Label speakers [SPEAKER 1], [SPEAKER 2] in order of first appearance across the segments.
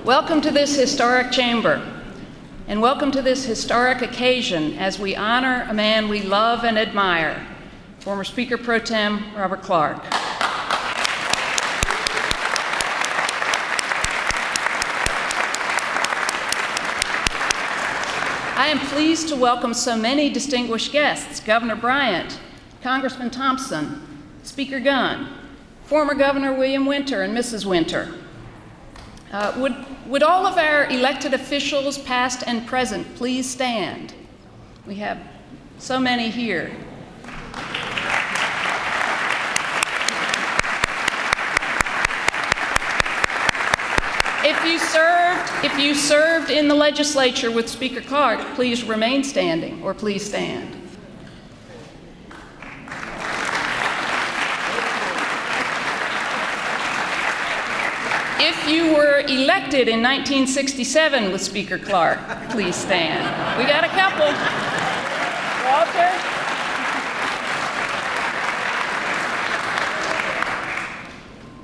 [SPEAKER 1] Welcome to this historic chamber, and welcome to this historic occasion as we honor a man we love and admire, former Speaker Pro Tem Robert Clark. I am pleased to welcome so many distinguished guests: Governor Bryant, Congressman Thompson, Speaker Gunn, former Governor William Winter and Mrs. Winter. Would all of our elected officials, past and present, please stand? We have so many here. If you served in the legislature with Speaker Clark, please remain standing, or please stand. If you were elected in 1967 with Speaker Clark, please stand. We got a couple. Walter?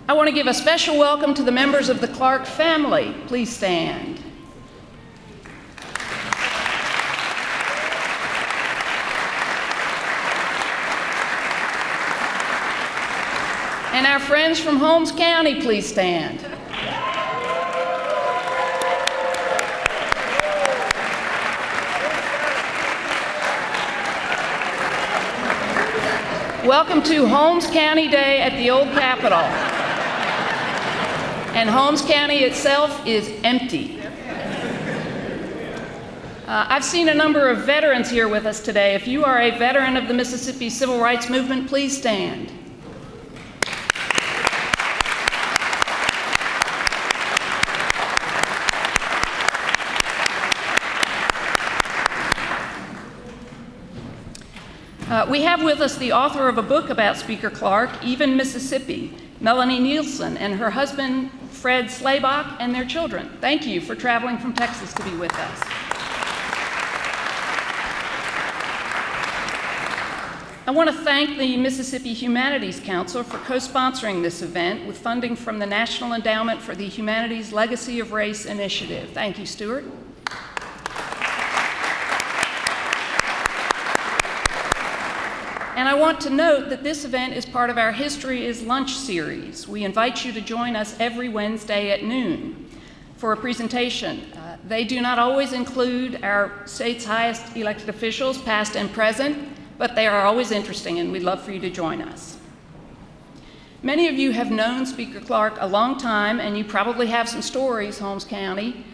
[SPEAKER 1] I want to give a special welcome to the members of the Clark family. Please stand. And our friends from Holmes County, please stand. Welcome to Holmes County Day at the Old Capitol. And Holmes County itself is empty. I've seen a number of veterans here with us today. If you are a veteran of the Mississippi Civil Rights Movement, please stand. We have with us the author of a book about Speaker Clark, Even Mississippi, Melanie Nielsen, and her husband, Fred Slaybach, and their children. Thank you for traveling from Texas to be with us. I want to thank the Mississippi Humanities Council for co-sponsoring this event with funding from the National Endowment for the Humanities Legacy of Race Initiative. Thank you, Stuart. And I want to note that this event is part of our History is Lunch series. We invite you to join us every Wednesday at noon for a presentation. They do not always include our state's highest elected officials, past and present, but they are always interesting, and we'd love for you to join us. Many of you have known Speaker Clark a long time, and you probably have some stories, Holmes County.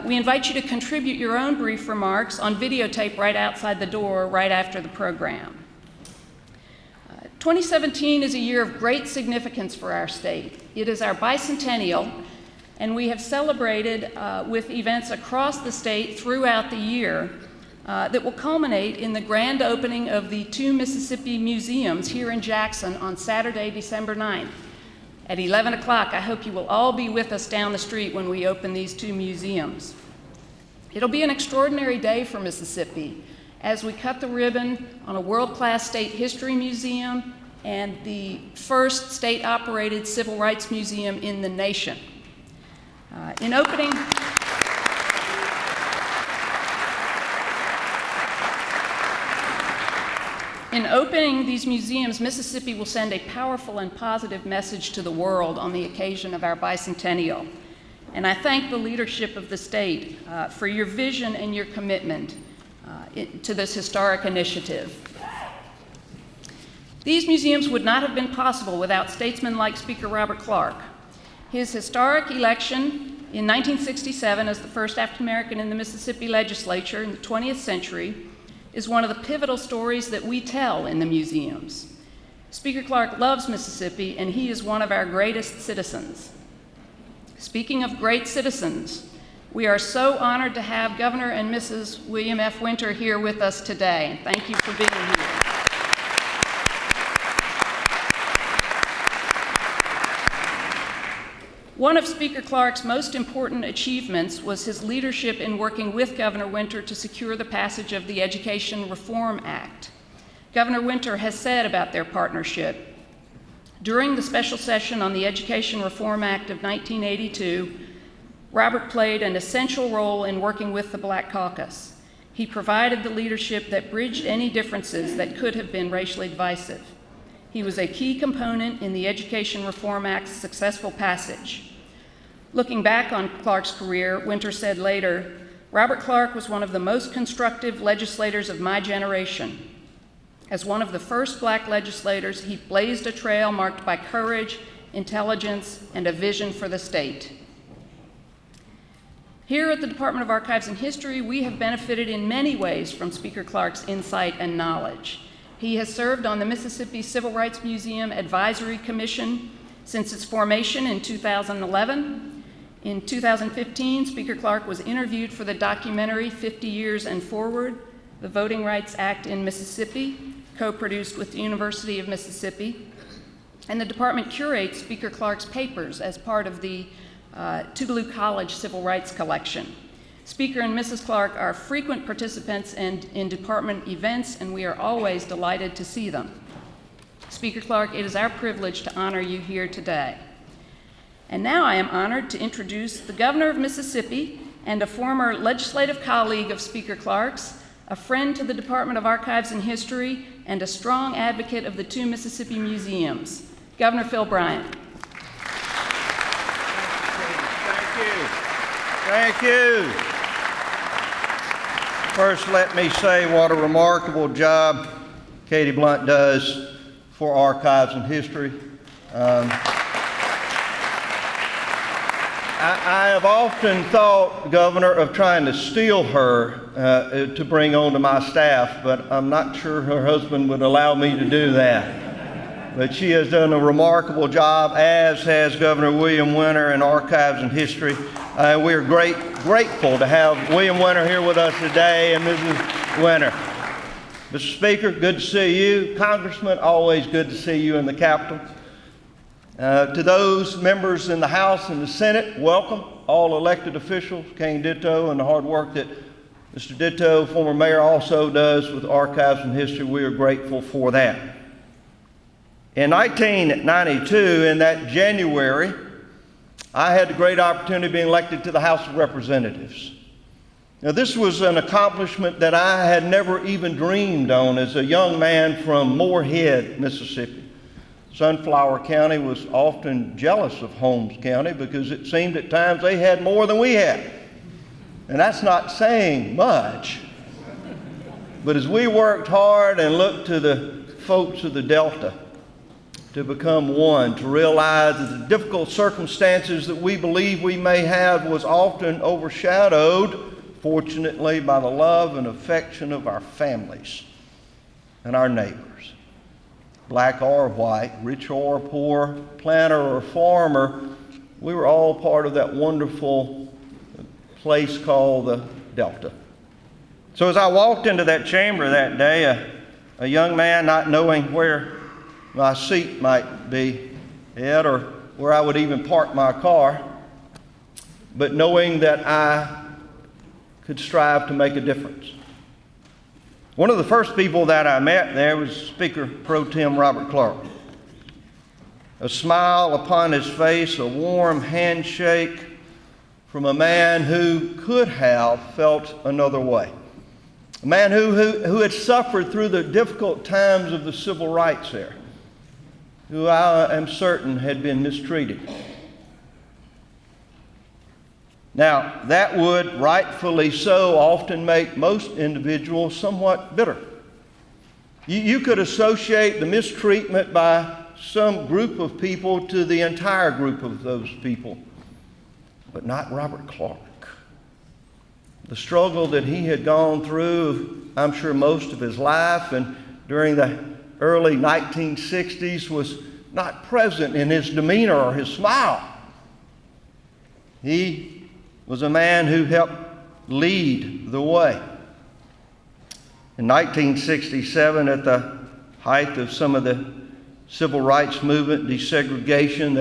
[SPEAKER 1] We invite you to contribute your own brief remarks on videotape right outside the door right after the program. 2017 is a year of great significance for our state. It is our bicentennial, and we have celebrated with events across the state throughout the year that will culminate in the grand opening of the 2 Mississippi museums here in Jackson on Saturday, December 9th. At 11 o'clock, I hope you will all be with us down the street when we open these 2 museums. It'll be an extraordinary day for Mississippi as we cut the ribbon on a world-class state history museum and the first state-operated civil rights museum in the nation. In opening these museums, Mississippi will send a powerful and positive message to the world on the occasion of our bicentennial. And I thank the leadership of the state for your vision and your commitment to this historic initiative. These museums would not have been possible without statesmen like Speaker Robert Clark. His historic election in 1967 as the first African American in the Mississippi Legislature in the 20th century is one of the pivotal stories that we tell in the museums. Speaker Clark loves Mississippi, and he is one of our greatest citizens. Speaking of great citizens, we are so honored to have Governor and Mrs. William F. Winter here with us today. Thank you for being here. One of Speaker Clark's most important achievements was his leadership in working with Governor Winter to secure the passage of the Education Reform Act. Governor Winter has said about their partnership, during the special session on the Education Reform Act of 1982, Robert played an essential role in working with the Black Caucus. He provided the leadership that bridged any differences that could have been racially divisive. He was a key component in the Education Reform Act's successful passage. Looking back on Clark's career, Winter said later, "Robert Clark was one of the most constructive legislators of my generation. As one of the first Black legislators, he blazed a trail marked by courage, intelligence, and a vision for the state." Here at the Department of Archives and History, we have benefited in many ways from Speaker Clark's insight and knowledge. He has served on the Mississippi Civil Rights Museum Advisory Commission since its formation in 2011. In 2015, Speaker Clark was interviewed for the documentary 50 Years and Forward, the Voting Rights Act in Mississippi, co-produced with the University of Mississippi. And the department curates Speaker Clark's papers as part of the Tougaloo College Civil Rights Collection. Speaker and Mrs. Clark are frequent participants in department events, and we are always delighted to see them. Speaker Clark, it is our privilege to honor you here today. And now I am honored to introduce the Governor of Mississippi and a former legislative colleague of Speaker Clark's, a friend to the Department of Archives and History, and a strong advocate of the two Mississippi museums, Governor Phil Bryant.
[SPEAKER 2] Thank you. First, let me say what a remarkable job Katie Blount does for Archives and History. I have often thought, Governor, of trying to steal her to bring onto my staff, but I'm not sure her husband would allow me to do that. But she has done a remarkable job, as has Governor William Winter in Archives and History. We are grateful to have William Winter here with us today, and Mrs. Winter. Mr. Speaker, good to see you. Congressman, always good to see you in the Capitol. To those members in the House and the Senate, welcome. All elected officials, King Ditto, and the hard work that Mr. Ditto, former mayor, also does with Archives and History. We are grateful for that. In 1992, in that January, I had the great opportunity of being elected to the House of Representatives. Now, this was an accomplishment that I had never even dreamed on as a young man from Moorhead, Mississippi. Sunflower County was often jealous of Holmes County because it seemed at times they had more than we had. And that's not saying much. But as we worked hard and looked to the folks of the Delta to become one, to realize that the difficult circumstances that we believe we may have was often overshadowed, fortunately, by the love and affection of our families and our neighbors. Black or white, rich or poor, planter or farmer, we were all part of that wonderful place called the Delta. So as I walked into that chamber that day, a young man not knowing where my seat might be at or where I would even park my car, but knowing that I could strive to make a difference. One of the first people that I met there was Speaker Pro Tem Robert Clark. A smile upon his face, a warm handshake from a man who could have felt another way. A man who had suffered through the difficult times of the civil rights era, who I am certain had been mistreated. Now, that would, rightfully so, often make most individuals somewhat bitter. You could associate the mistreatment by some group of people to the entire group of those people, but not Robert Clark. The struggle that he had gone through, I'm sure most of his life, and during the early 1960s was not present in his demeanor or his smile. He was a man who helped lead the way. In 1967, at the height of some of the civil rights movement, desegregation,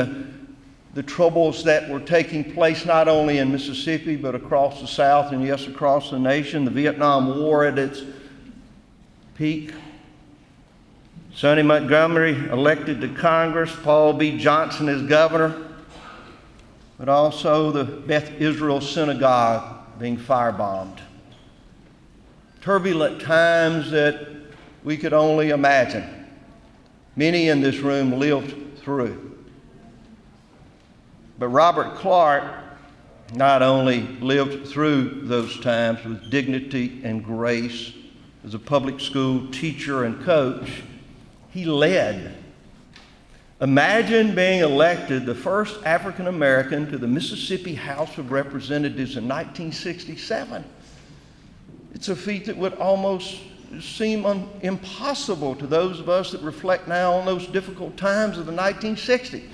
[SPEAKER 2] the troubles that were taking place not only in Mississippi but across the South and yes, across the nation, the Vietnam War at its peak. Sonny Montgomery elected to Congress, Paul B. Johnson as governor. but also the Beth Israel Synagogue being firebombed. Turbulent times that we could only imagine. Many in this room lived through. But Robert Clark not only lived through those times with dignity and grace as a public school teacher and coach, he led. Imagine being elected the first African American to the Mississippi House of Representatives in 1967. It's a feat that would almost seem impossible to those of us that reflect now on those difficult times of the 1960s.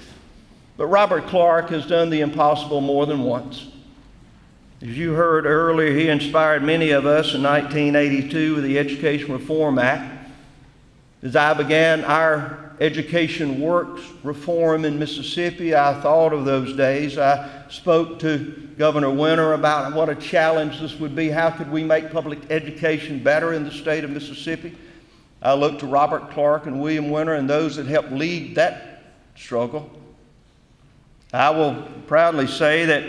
[SPEAKER 2] But Robert Clark has done the impossible more than once. As you heard earlier, he inspired many of us in 1982 with the Education Reform Act. As I began our education works reform in Mississippi, I thought of those days. I spoke to Governor Winter about what a challenge this would be. How could we make public education better in the state of Mississippi? I looked to Robert Clark and William Winter and those that helped lead that struggle. I will proudly say that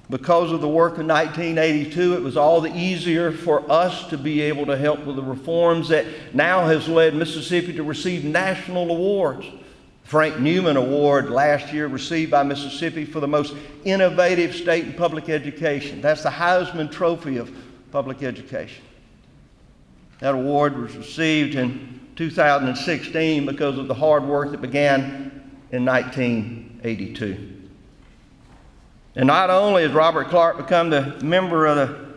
[SPEAKER 2] because of the work in 1982, it was all the easier for us to be able to help with the reforms that now has led Mississippi to receive national awards. Frank Newman Award last year received by Mississippi for the most innovative state in public education. That's the Heisman Trophy of public education. That award was received in 2016 because of the hard work that began in 1982. And not only has Robert Clark become the member of the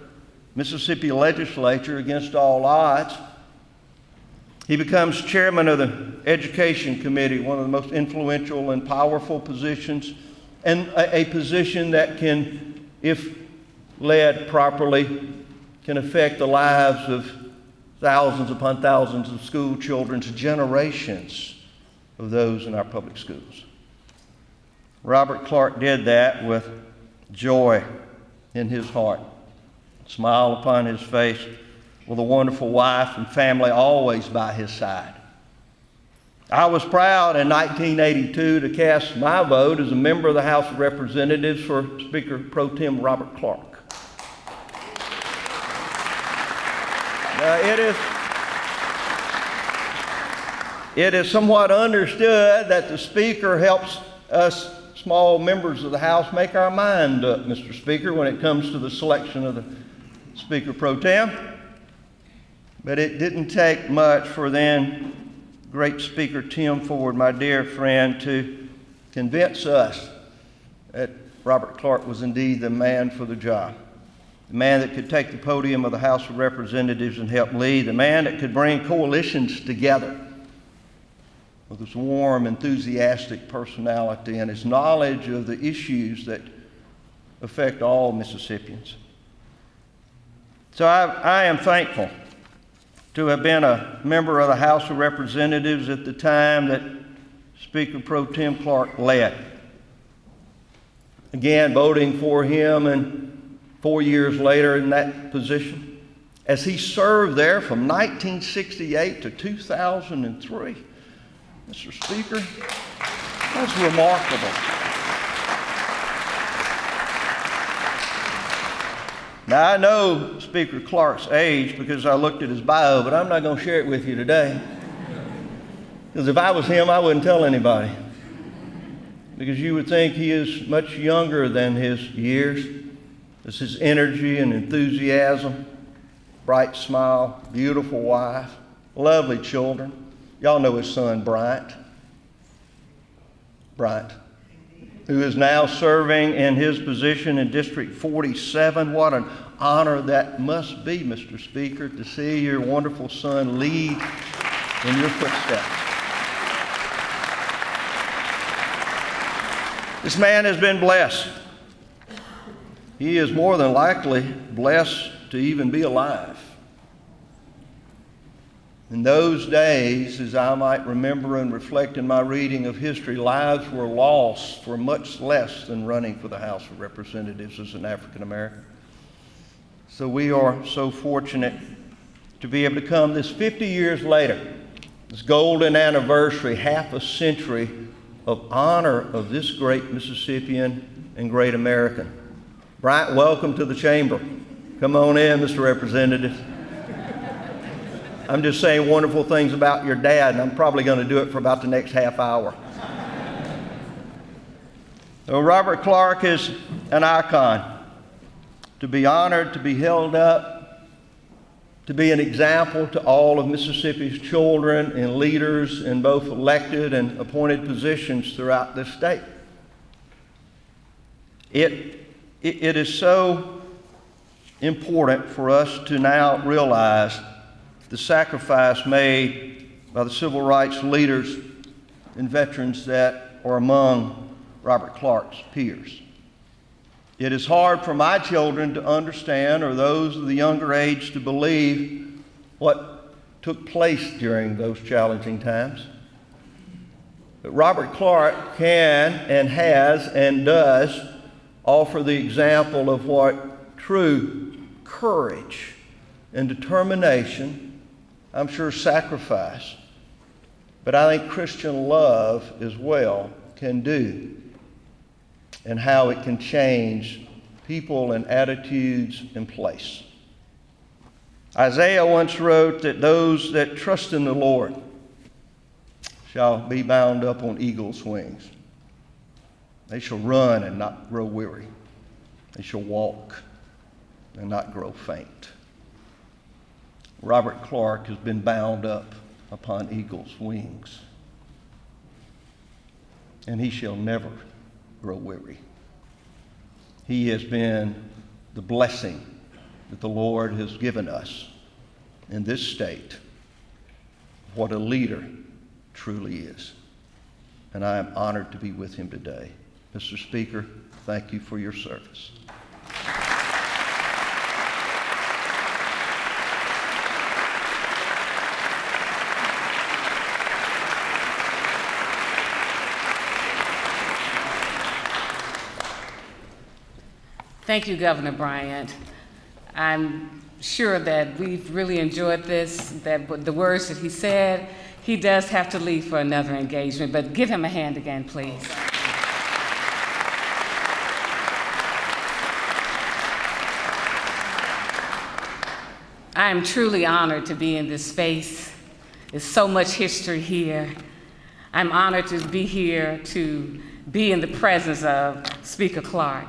[SPEAKER 2] Mississippi Legislature against all odds, he becomes chairman of the Education Committee, one of the most influential and powerful positions, and a position that can, if led properly, can affect the lives of thousands upon thousands of school children, generations of those in our public schools. Robert Clark did that with joy in his heart, smile upon his face, with a wonderful wife and family always by his side. I was proud in 1982 to cast my vote as a member of the House of Representatives for Speaker Pro Tem Robert Clark. Now, it is somewhat understood that the Speaker helps us small members of the House make our mind up, Mr. Speaker, when it comes to the selection of the Speaker Pro Tem. But it didn't take much for then great Speaker Tim Ford, my dear friend, to convince us that Robert Clark was indeed the man for the job. The man that could take the podium of the House of Representatives and help lead. The man that could bring coalitions together with his warm, enthusiastic personality and his knowledge of the issues that affect all Mississippians. So I am thankful to have been a member of the House of Representatives at the time that Speaker Pro Tem Clark led. Again, voting for him and 4 years later in that position, as he served there from 1968 to 2003. Mr. Speaker, that's remarkable. Now, I know Speaker Clark's age because I looked at his bio, but I'm not going to share it with you today. Because if I was him, I wouldn't tell anybody. Because you would think he is much younger than his years. It's his energy and enthusiasm, bright smile, beautiful wife, lovely children. Y'all know his son, Bryant, who is now serving in his position in District 47. What an honor that must be, Mr. Speaker, to see your wonderful son lead in your footsteps. This man has been blessed. He is more than likely blessed to even be alive. In those days, as I might remember and reflect in my reading of history, lives were lost for much less than running for the House of Representatives as an African American. So we are so fortunate to be able to come this 50 years later, this golden anniversary, half a century of honor of this great Mississippian and great American. Bryant, welcome to the chamber. Come on in, Mr. Representative. I'm just saying wonderful things about your dad, and I'm probably going to do it for about the next half hour. So Robert Clark is an icon, to be honored, to be held up, to be an example to all of Mississippi's children and leaders in both elected and appointed positions throughout this state. It is so important for us to now realize the sacrifice made by the civil rights leaders and veterans that are among Robert Clark's peers. It is hard for my children to understand, or those of the younger age to believe, what took place during those challenging times. But Robert Clark can and has and does offer the example of what true courage and determination, I'm sure sacrifice, but I think Christian love as well can do, and how it can change people and attitudes and place. Isaiah once wrote that those that trust in the Lord shall be bound up on eagle's wings. They shall run and not grow weary. They shall walk and not grow faint. Robert Clark has been bound up upon eagle's wings, and he shall never grow weary. He has been the blessing that the Lord has given us in this state, what a leader truly is. And I am honored to be with him today. Mr. Speaker, thank you for your service.
[SPEAKER 3] Thank you, Governor Bryant. I'm sure that we've really enjoyed this, that the words that he said, he does have to leave for another engagement, but give him a hand again, please. I am truly honored to be in this space. There's so much history here. I'm honored to be here, to be in the presence of Speaker Clark.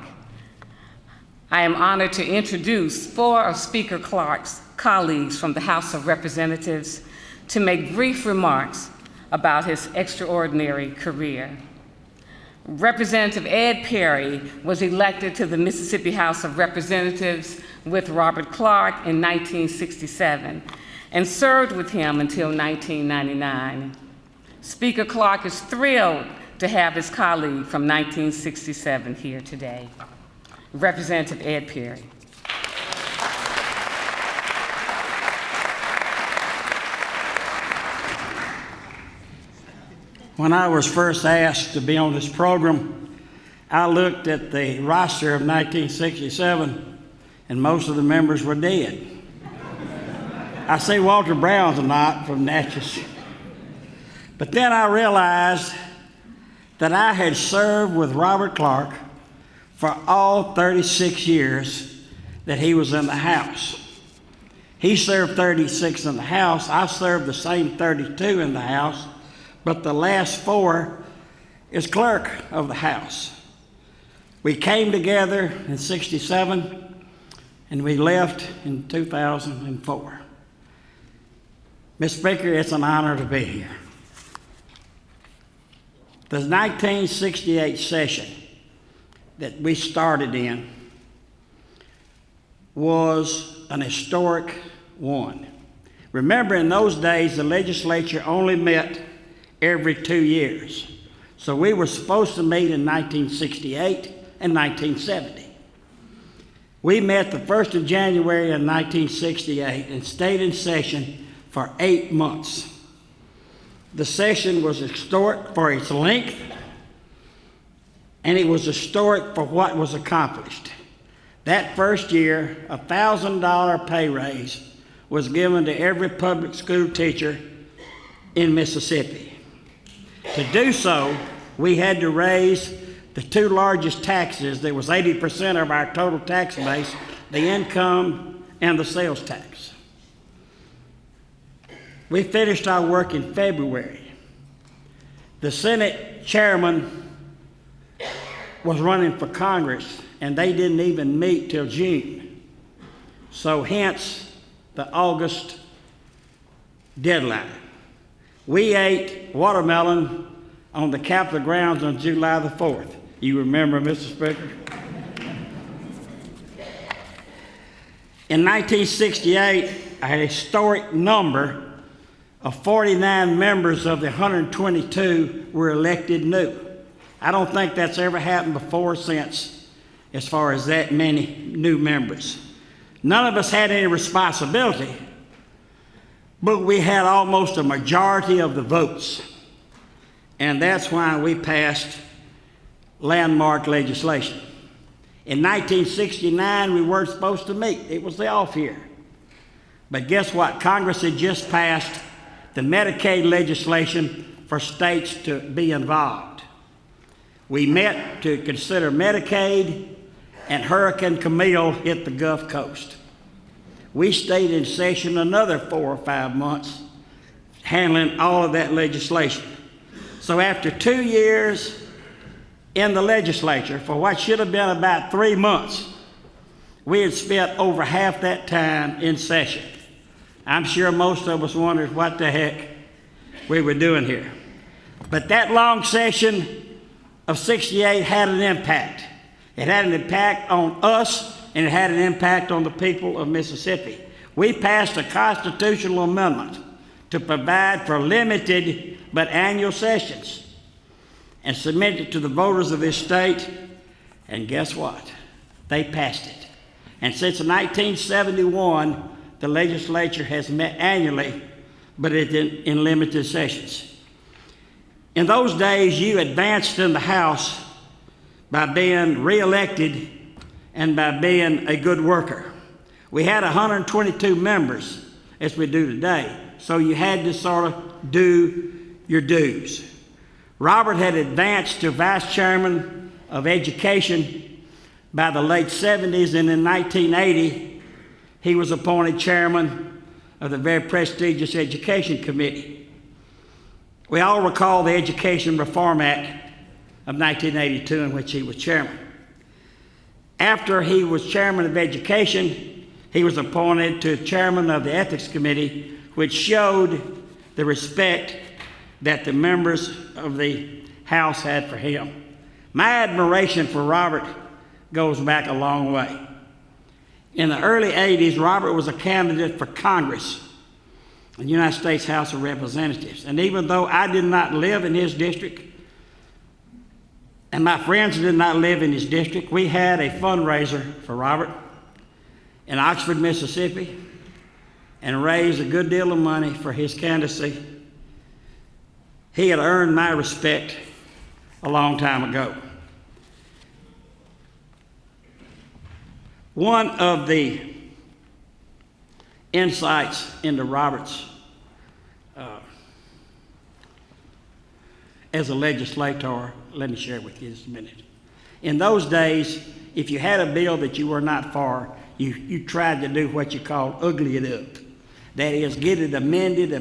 [SPEAKER 3] I am honored to introduce 4 of Speaker Clark's colleagues from the House of Representatives to make brief remarks about his extraordinary career. Representative Ed Perry was elected to the Mississippi House of Representatives with Robert Clark in 1967 and served with him until 1999. Speaker Clark is thrilled to have his colleague from 1967 here today. Representative Ed Perry.
[SPEAKER 4] When I was first asked to be on this program, I looked at the roster of 1967, and most of the members were dead. I say Walter Brown's not from Natchez. But then I realized that I had served with Robert Clark for all 36 years that he was in the House. He served 36 in the House. I served the same 32 in the House, but the last 4 is clerk of the House. We came together in '67, and we left in 2004. Mr. Speaker, it's an honor to be here. The 1968 session that we started in was an historic one. Remember, in those days, the legislature only met every 2 years. So we were supposed to meet in 1968 and 1970. We met the 1st of January in 1968 and stayed in session for 8 months. The session was historic for its length, and it was historic for what was accomplished. That first year, a $1,000 pay raise was given to every public school teacher in Mississippi. To do so, we had to raise the the two largest taxes, that was 80% of our total tax base, the income and the sales tax. We finished our work in February. The Senate chairman was running for Congress, and they didn't even meet till June. So hence the August deadline. We ate watermelon on the Capitol grounds on July the 4th. You remember, Mr. Speaker? In 1968, a historic number of 49 members of the 122 were elected new. I don't think that's ever happened before or since, as far as that many new members. None of us had any responsibility, but we had almost a majority of the votes. And that's why we passed landmark legislation. In 1969, we weren't supposed to meet. It was the off year. But guess what? Congress had just passed the Medicaid legislation for states to be involved. We met to consider Medicaid, and Hurricane Camille hit the Gulf Coast. We stayed in session another 4 or 5 months, handling all of that legislation. So after 2 years in the legislature, for what should have been about 3 months, we had spent over half that time in session. I'm sure most of us wondered what the heck we were doing here. But that long session of 68 had an impact. It had an impact on us, and it had an impact on the people of Mississippi. We passed a constitutional amendment to provide for limited but annual sessions and submitted it to the voters of this state, and guess what? They passed it. And since 1971, the legislature has met annually, but in limited sessions. In those days, you advanced in the House by being reelected and by being a good worker. We had 122 members, as we do today, so you had to sort of do your dues. Robert had advanced to Vice Chairman of Education by the late 70s, and in 1980, he was appointed Chairman of the very prestigious Education Committee. We all recall the Education Reform Act of 1982, in which he was chairman. After he was chairman of Education, he was appointed to chairman of the Ethics Committee, which showed the respect that the members of the House had for him. My admiration for Robert goes back a long way. In the early 80s, Robert was a candidate for Congress in the United States House of Representatives. And even though I did not live in his district, and my friends did not live in his district, we had a fundraiser for Robert in Oxford, Mississippi, and raised a good deal of money for his candidacy. He had earned my respect a long time ago. One of the insights into Robert's as a legislator, let me share with you just a minute. In those days, if you had a bill that you were not for, you tried to do what you called ugly it up. That is, get it amended,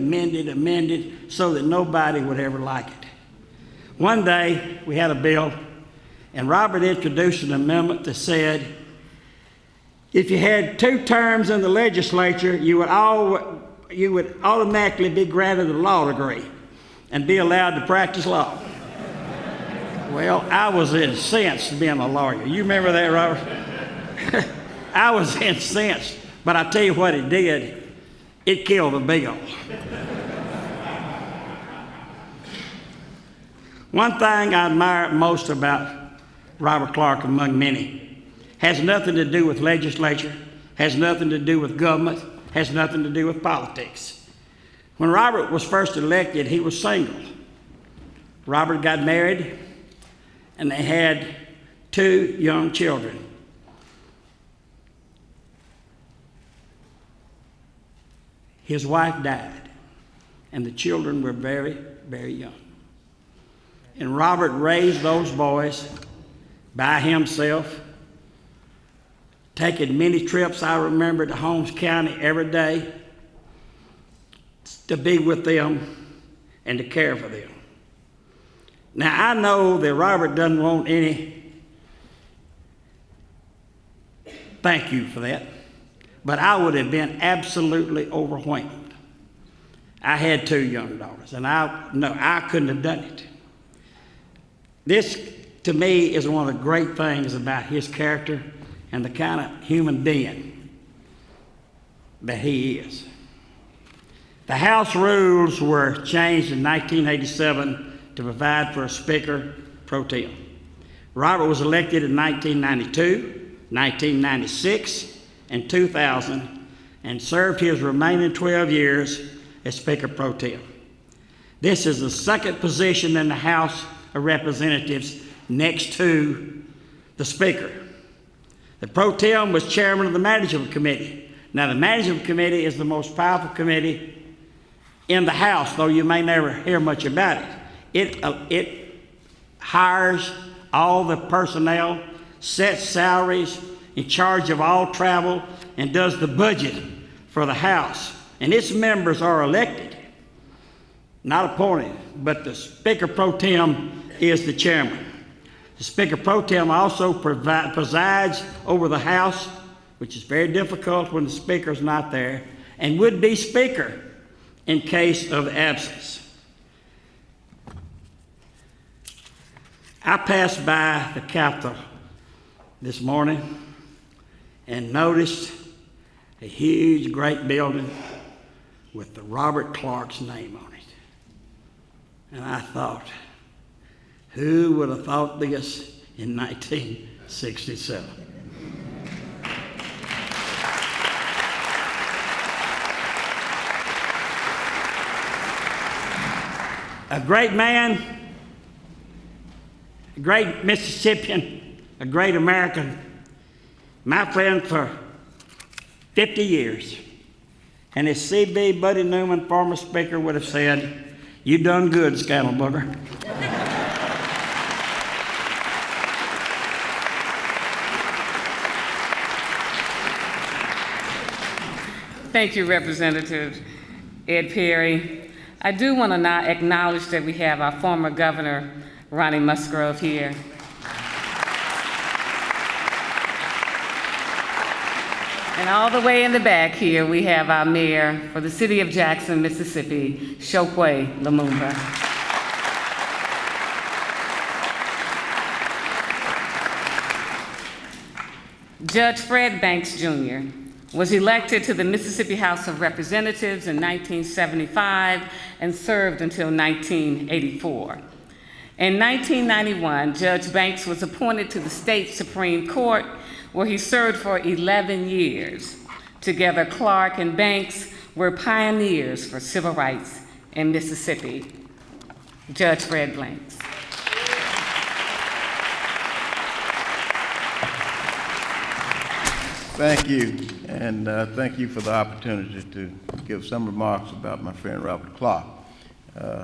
[SPEAKER 4] so that nobody would ever like it. One day, we had a bill, and Robert introduced an amendment that said, if you had 2 terms in the legislature, you would automatically be granted a law degree and be allowed to practice law. Well, I was incensed being a lawyer. You remember that, Robert? I was incensed, but I tell you what it did. It killed the bill. One thing I admire most about Robert Clark, among many, has nothing to do with legislature, has nothing to do with government, has nothing to do with politics. When Robert was first elected, he was single. Robert got married, and they had 2 young children. His wife died, and the children were very, very young. And Robert raised those boys by himself, taking many trips, I remember, to Holmes County every day to be with them and to care for them. Now, I know that Robert doesn't want any thank you for that, but I would have been absolutely overwhelmed. I had 2 young daughters, and I couldn't have done it. This, to me, is one of the great things about his character and the kind of human being that he is. The House rules were changed in 1987 to provide for a Speaker pro tem. Robert was elected in 1992, 1996, and 2000, and served his remaining 12 years as Speaker pro tem. This is the second position in the House of Representatives next to the Speaker. The pro tem was chairman of the Management Committee. Now, the Management Committee is the most powerful committee in the House, though you may never hear much about it. It hires all the personnel, sets salaries, in charge of all travel, and does the budget for the House. And its members are elected, not appointed, but the Speaker pro tem is the chairman. The Speaker pro tem also presides over the House, which is very difficult when the Speaker is not there, and would be Speaker in case of absence. I passed by the Capitol this morning and noticed a huge, great building with the Robert Clark's name on it. And I thought, who would have thought this in 1967? A great man, a great Mississippian, a great American, my friend for 50 years. And as C.B. Buddy Newman, former Speaker, would have said, "You done good, Scannelbugger."
[SPEAKER 3] Thank you, Representative Ed Perry. I do want to now acknowledge that we have our former governor, Ronnie Musgrove, here. And all the way in the back here, we have our mayor for the city of Jackson, Mississippi, Chokwe Lumumba. Judge Fred Banks, Jr. was elected to the Mississippi House of Representatives in 1975 and served until 1984. In 1991, Judge Banks was appointed to the state Supreme Court, where he served for 11 years. Together, Clark and Banks were pioneers for civil rights in Mississippi. Judge Fred Banks.
[SPEAKER 2] Thank you, and thank you for the opportunity to give some remarks about my friend Robert Clark.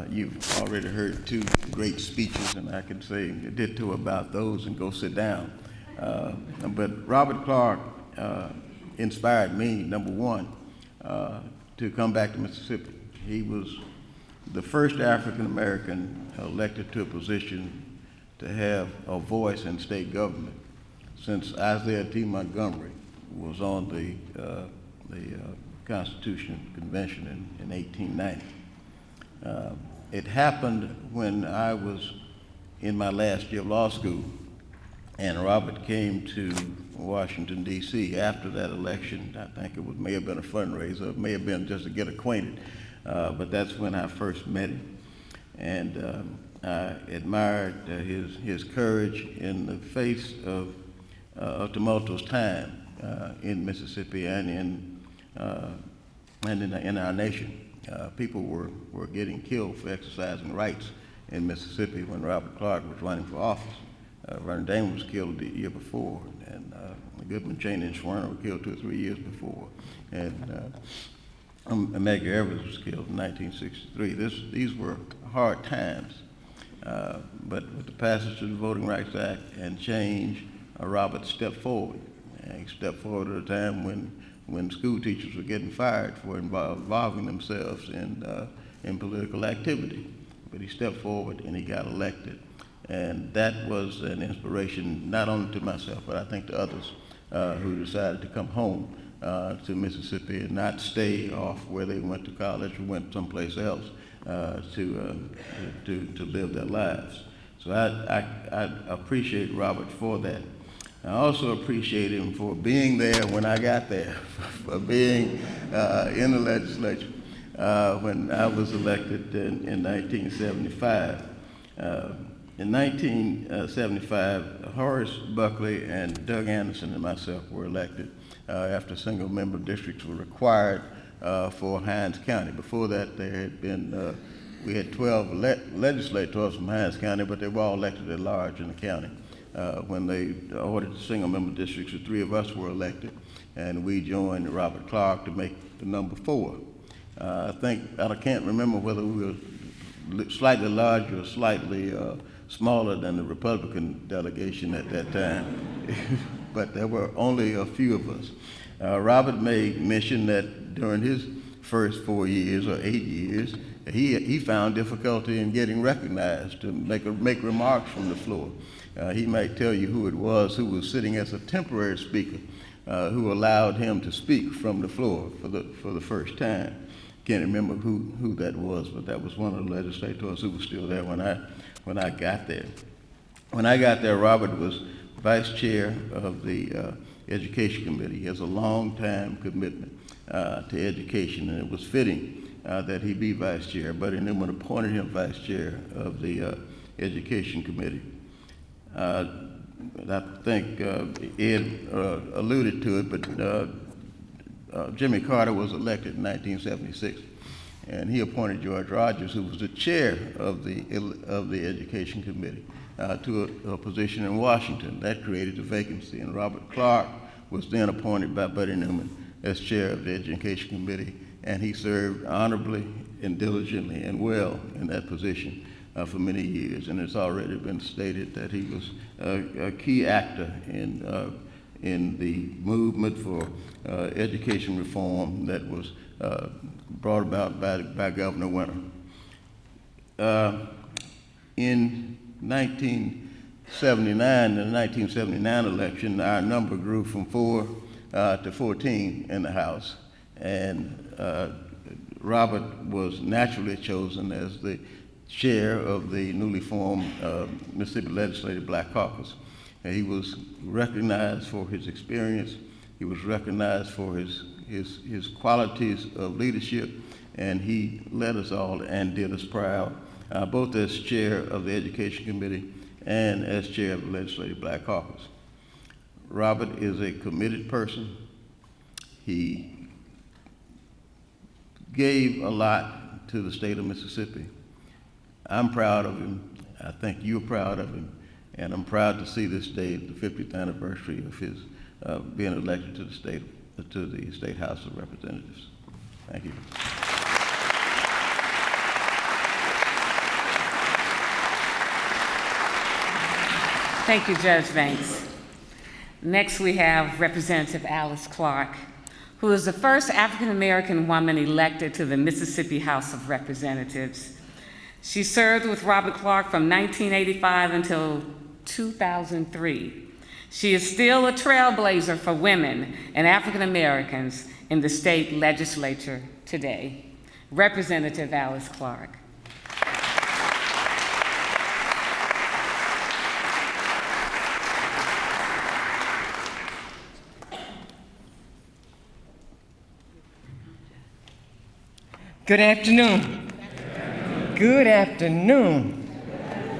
[SPEAKER 2] You've already heard 2 great speeches, and I can say a ditto about those and go sit down. But Robert Clark inspired me, number one, to come back to Mississippi. He was the first African American elected to a position to have a voice in state government since Isaiah T. Montgomery was on the Constitution Convention in 1890. It happened when I was in my last year of law school, and Robert came to Washington, D.C. after that election. I think it may have been a fundraiser, it may have been just to get acquainted, but that's when I first met him. And I admired his courage in the face of a tumultuous time in Mississippi and in our nation. People were getting killed for exercising rights in Mississippi when Robert Clark was running for office. Vernon Damon was killed the year before, and Goodman, Cheney, and Schwerner were killed 2 or 3 years before. And Medgar Evers was killed in 1963. These were hard times.
[SPEAKER 5] But with the passage of the Voting Rights Act and change, Robert stepped forward. And he stepped forward at a time when school teachers were getting fired for involving themselves in political activity. But he stepped forward and he got elected. And that was an inspiration not only to myself, but I think to others who decided to come home to Mississippi and not stay off where they went to college or went someplace else to live their lives. So I appreciate Robert for that. I also appreciate him for being there when I got there, for being in the legislature when I was elected in 1975. In 1975, Horace Buckley and Doug Anderson and myself were elected after single-member districts were required for Hinds County. Before that, there had been, we had 12 legislators from Hinds County, but they were all elected at large in the county. When they ordered the single-member districts, the three of us were elected, and we joined Robert Clark to make the number 4. I can't remember whether we were slightly larger or slightly smaller than the Republican delegation at that time, but there were only a few of us. Robert made mention that during his first 4 years or 8 years, he found difficulty in getting recognized to make remarks from the floor. He might tell you who it was who was sitting as a temporary speaker who allowed him to speak from the floor for the first time. Can't remember who that was, but that was one of the legislators who was still there when I got there. When I got there, Robert was vice chair of the Education Committee. He has a long-time commitment to education, and it was fitting that he be vice chair, but anyone appointed him vice chair of the Education Committee. I think Ed alluded to it, but Jimmy Carter was elected in 1976, and he appointed George Rogers, who was the chair of the Education Committee, to a position in Washington. That created a vacancy, and Robert Clark was then appointed by Buddy Newman as chair of the Education Committee, and he served honorably and diligently and well in that position for many years. And it's already been stated that he was a key actor in the movement for education reform that was brought about by Governor Winter. In 1979, the 1979 election, our number grew from 4 to 14 in the House, and Robert was naturally chosen as the chair of the newly formed Mississippi Legislative Black Caucus. And he was recognized for his experience, he was recognized for his qualities of leadership, and he led us all and did us proud, both as chair of the Education Committee and as chair of the Legislative Black Caucus. Robert is a committed person. He gave a lot to the state of Mississippi. I'm proud of him. I think you're proud of him. And I'm proud to see this day, the 50th anniversary of his being elected to the State House of Representatives. Thank you.
[SPEAKER 3] Thank you, Judge Banks. Next, we have Representative Alyce Clarke, who is the first African-American woman elected to the Mississippi House of Representatives. She served with Robert Clark from 1985 until 2003. She is still a trailblazer for women and African Americans in the state legislature today. Representative Alyce Clarke.
[SPEAKER 6] Good afternoon. Good afternoon.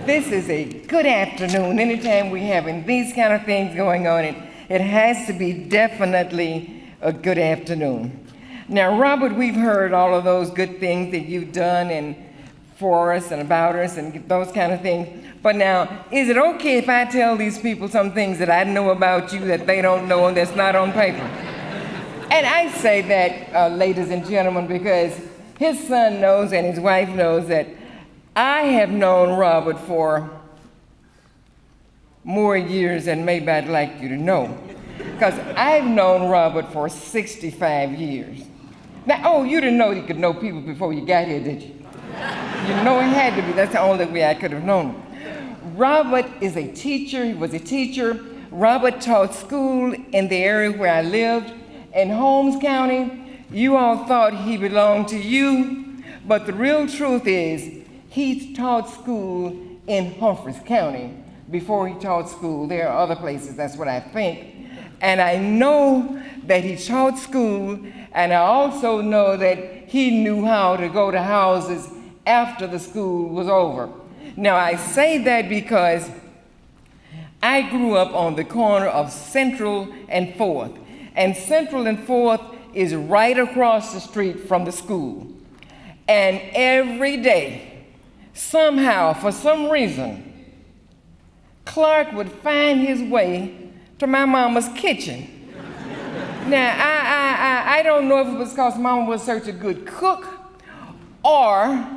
[SPEAKER 6] This is a good afternoon. Anytime we're having these kind of things going on, it has to be definitely a good afternoon. Now, Robert, we've heard all of those good things that you've done and for us and about us and those kind of things. But now, is it okay if I tell these people some things that I know about you that they don't know and that's not on paper? And I say that, ladies and gentlemen, because his son knows and his wife knows that I have known Robert for more years than maybe I'd like you to know, because I've known Robert for 65 years. Now, oh, you didn't know you could know people before you got here, did you? You know it had to be. That's the only way I could have known him. Robert is a teacher. He was a teacher. Robert taught school in the area where I lived, in Holmes County. You all thought he belonged to you, but the real truth is he taught school in Humphreys County before he taught school. There are other places, that's what I think. And I know that he taught school, and I also know that he knew how to go to houses after the school was over. Now, I say that because I grew up on the corner of Central and 4th, and Central and 4th is right across the street from the school. And every day, somehow, for some reason, Clark would find his way to my mama's kitchen. Now, I don't know if it was because Mama was such a good cook, or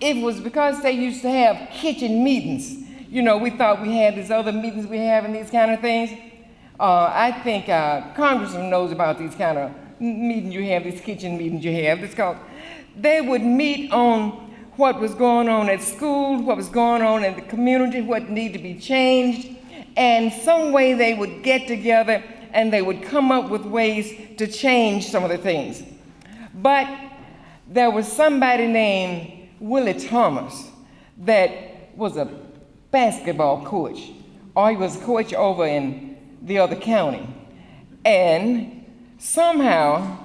[SPEAKER 6] if it was because they used to have kitchen meetings. You know, we thought we had these other meetings we have and these kind of things. I think Congressman knows about these kind of meetings you have, these kitchen meetings you have. It's called, they would meet on what was going on at school, what was going on in the community, what needed to be changed, and some way they would get together and they would come up with ways to change some of the things. But there was somebody named Willie Thomas that was a basketball coach, or he was a coach over in the other county. And somehow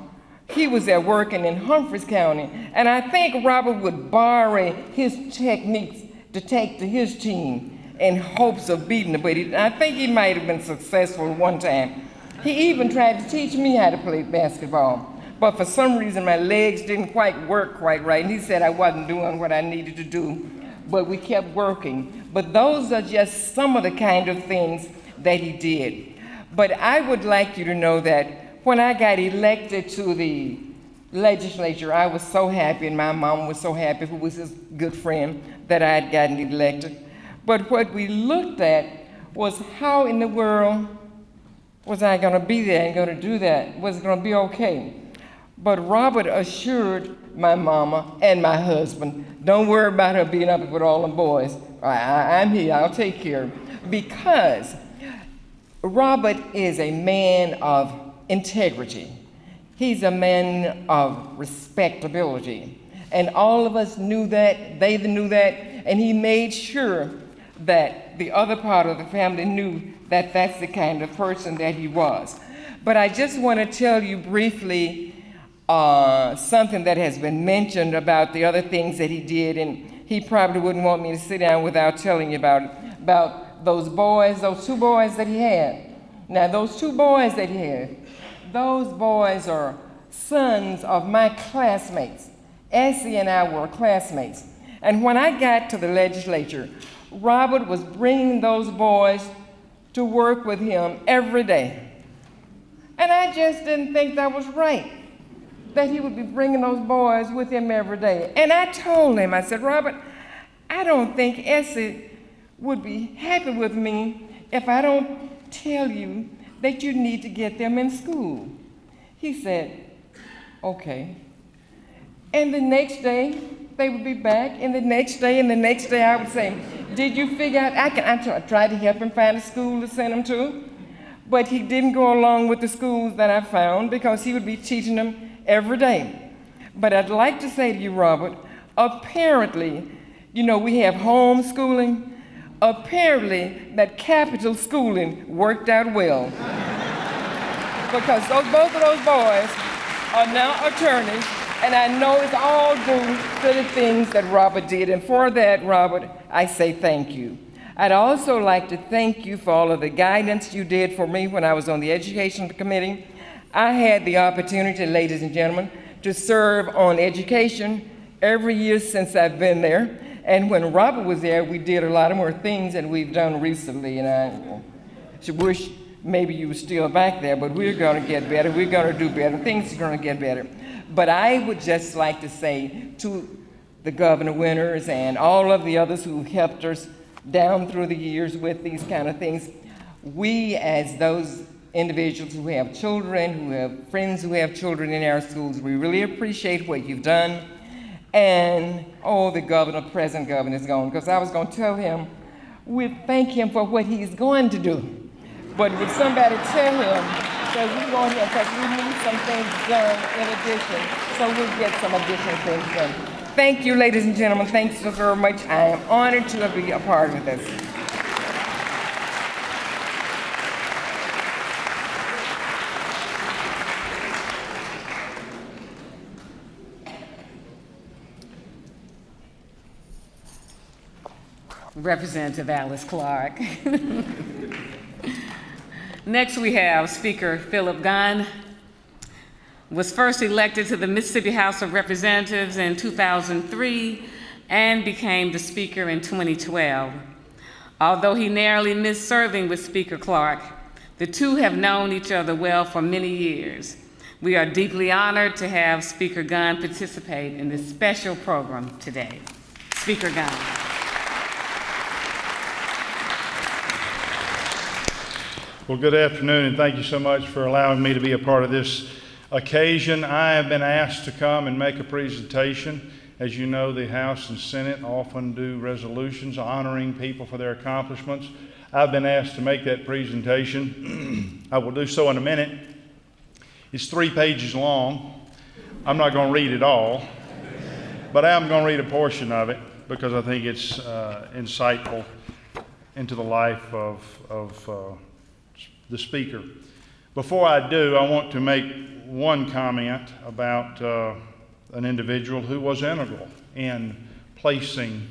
[SPEAKER 6] he was there working in Humphreys County, and I think Robert would borrow his techniques to take to his team in hopes of beating them, but I think he might have been successful one time. He even tried to teach me how to play basketball, but for some reason my legs didn't quite work quite right, and he said I wasn't doing what I needed to do, but we kept working. But those are just some of the kind of things that he did. But I would like you to know that when I got elected to the legislature, I was so happy, and my mom was so happy, who was his good friend, that I had gotten elected. But what we looked at was how in the world was I going to be there and going to do that? Was it going to be okay? But Robert assured my mama and my husband, don't worry about her being up with all them boys. I'm here, I'll take care of her. Because Robert is a man of integrity. He's a man of respectability. And all of us knew that, they knew that, and he made sure that the other part of the family knew that that's the kind of person that he was. But I just want to tell you briefly something that has been mentioned about the other things that he did, and he probably wouldn't want me to sit down without telling you about those boys, those two boys that he had. Now, those two boys that he had, those boys are sons of my classmates. Essie and I were classmates. And when I got to the legislature, Robert was bringing those boys to work with him every day. And I just didn't think that was right, that he would be bringing those boys with him every day. And I told him, I said, Robert, I don't think Essie would be happy with me if I don't tell you that you need to get them in school. He said, okay. And the next day, they would be back, and the next day, and the next day, I would say, did you figure out, I tried to help him find a school to send him to, but he didn't go along with the schools that I found because he would be teaching them every day. But I'd like to say to you, Robert, apparently, you know, we have homeschooling. Apparently, that capital schooling worked out well. Because both of those boys are now attorneys, and I know it's all due to the things that Robert did. And for that, Robert, I say thank you. I'd also like to thank you for all of the guidance you did for me when I was on the Education Committee. I had the opportunity, ladies and gentlemen, to serve on education every year since I've been there. And when Robert was there, we did a lot of more things than we've done recently. And I wish maybe you were still back there, but we're going to get better. We're going to do better. Things are going to get better. But I would just like to say to the Governor Winters and all of the others who helped us down through the years with these kind of things. We, as those individuals who have children, who have friends who have children in our schools, we really appreciate what you've done. And, the present governor is gone, because I was going to tell him, we thank him for what he's going to do. But would somebody tell him that we're going here because we need some things done in addition, so we'll get some additional things done. Thank you, ladies and gentlemen. Thanks so very much. I am honored to be a part of this.
[SPEAKER 3] Representative Alyce Clarke. Next we have Speaker Philip Gunn. Was first elected to the Mississippi House of Representatives in 2003 and became the Speaker in 2012. Although he narrowly missed serving with Speaker Clarke, the two have known each other well for many years. We are deeply honored to have Speaker Gunn participate in this special program today. Speaker Gunn.
[SPEAKER 7] Well, good afternoon, and thank you so much for allowing me to be a part of this occasion. I have been asked to come and make a presentation. As you know, the House and Senate often do resolutions honoring people for their accomplishments. I've been asked to make that presentation. I will do so in a minute. It's 3 pages long. I'm not going to read it all, but I am going to read a portion of it because I think it's insightful into the life of the Speaker. Before I do, I want to make one comment about an individual who was integral in placing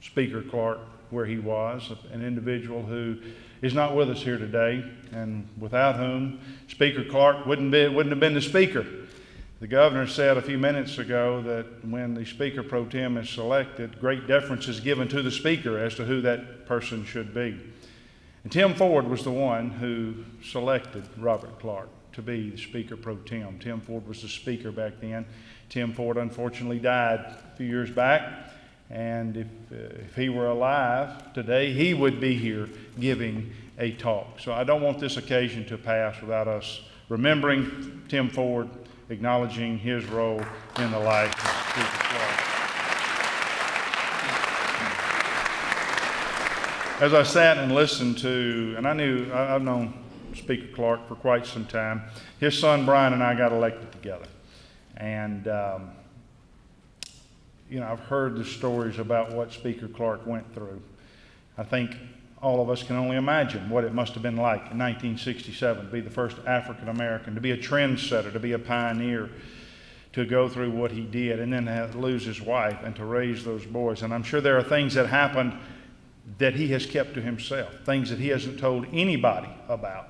[SPEAKER 7] Speaker Clarke where he was, an individual who is not with us here today, and without whom Speaker Clarke wouldn't have been the Speaker. The governor said a few minutes ago that when the Speaker pro tem is selected, great deference is given to the Speaker as to who that person should be. And Tim Ford was the one who selected Robert Clarke to be the Speaker pro tem. Tim Ford was the Speaker back then. Tim Ford unfortunately died a few years back, and if he were alive today, he would be here giving a talk. So I don't want this occasion to pass without us remembering Tim Ford, acknowledging his role in the life of Speaker Clarke. As I sat and listened to, and I've known Speaker Clarke for quite some time. His son Brian and I got elected together. And, I've heard the stories about what Speaker Clarke went through. I think all of us can only imagine what it must have been like in 1967 to be the first African American, to be a trendsetter, to be a pioneer, to go through what he did, and then to lose his wife and to raise those boys. And I'm sure there are things that happened that he has kept to himself, things that he hasn't told anybody about.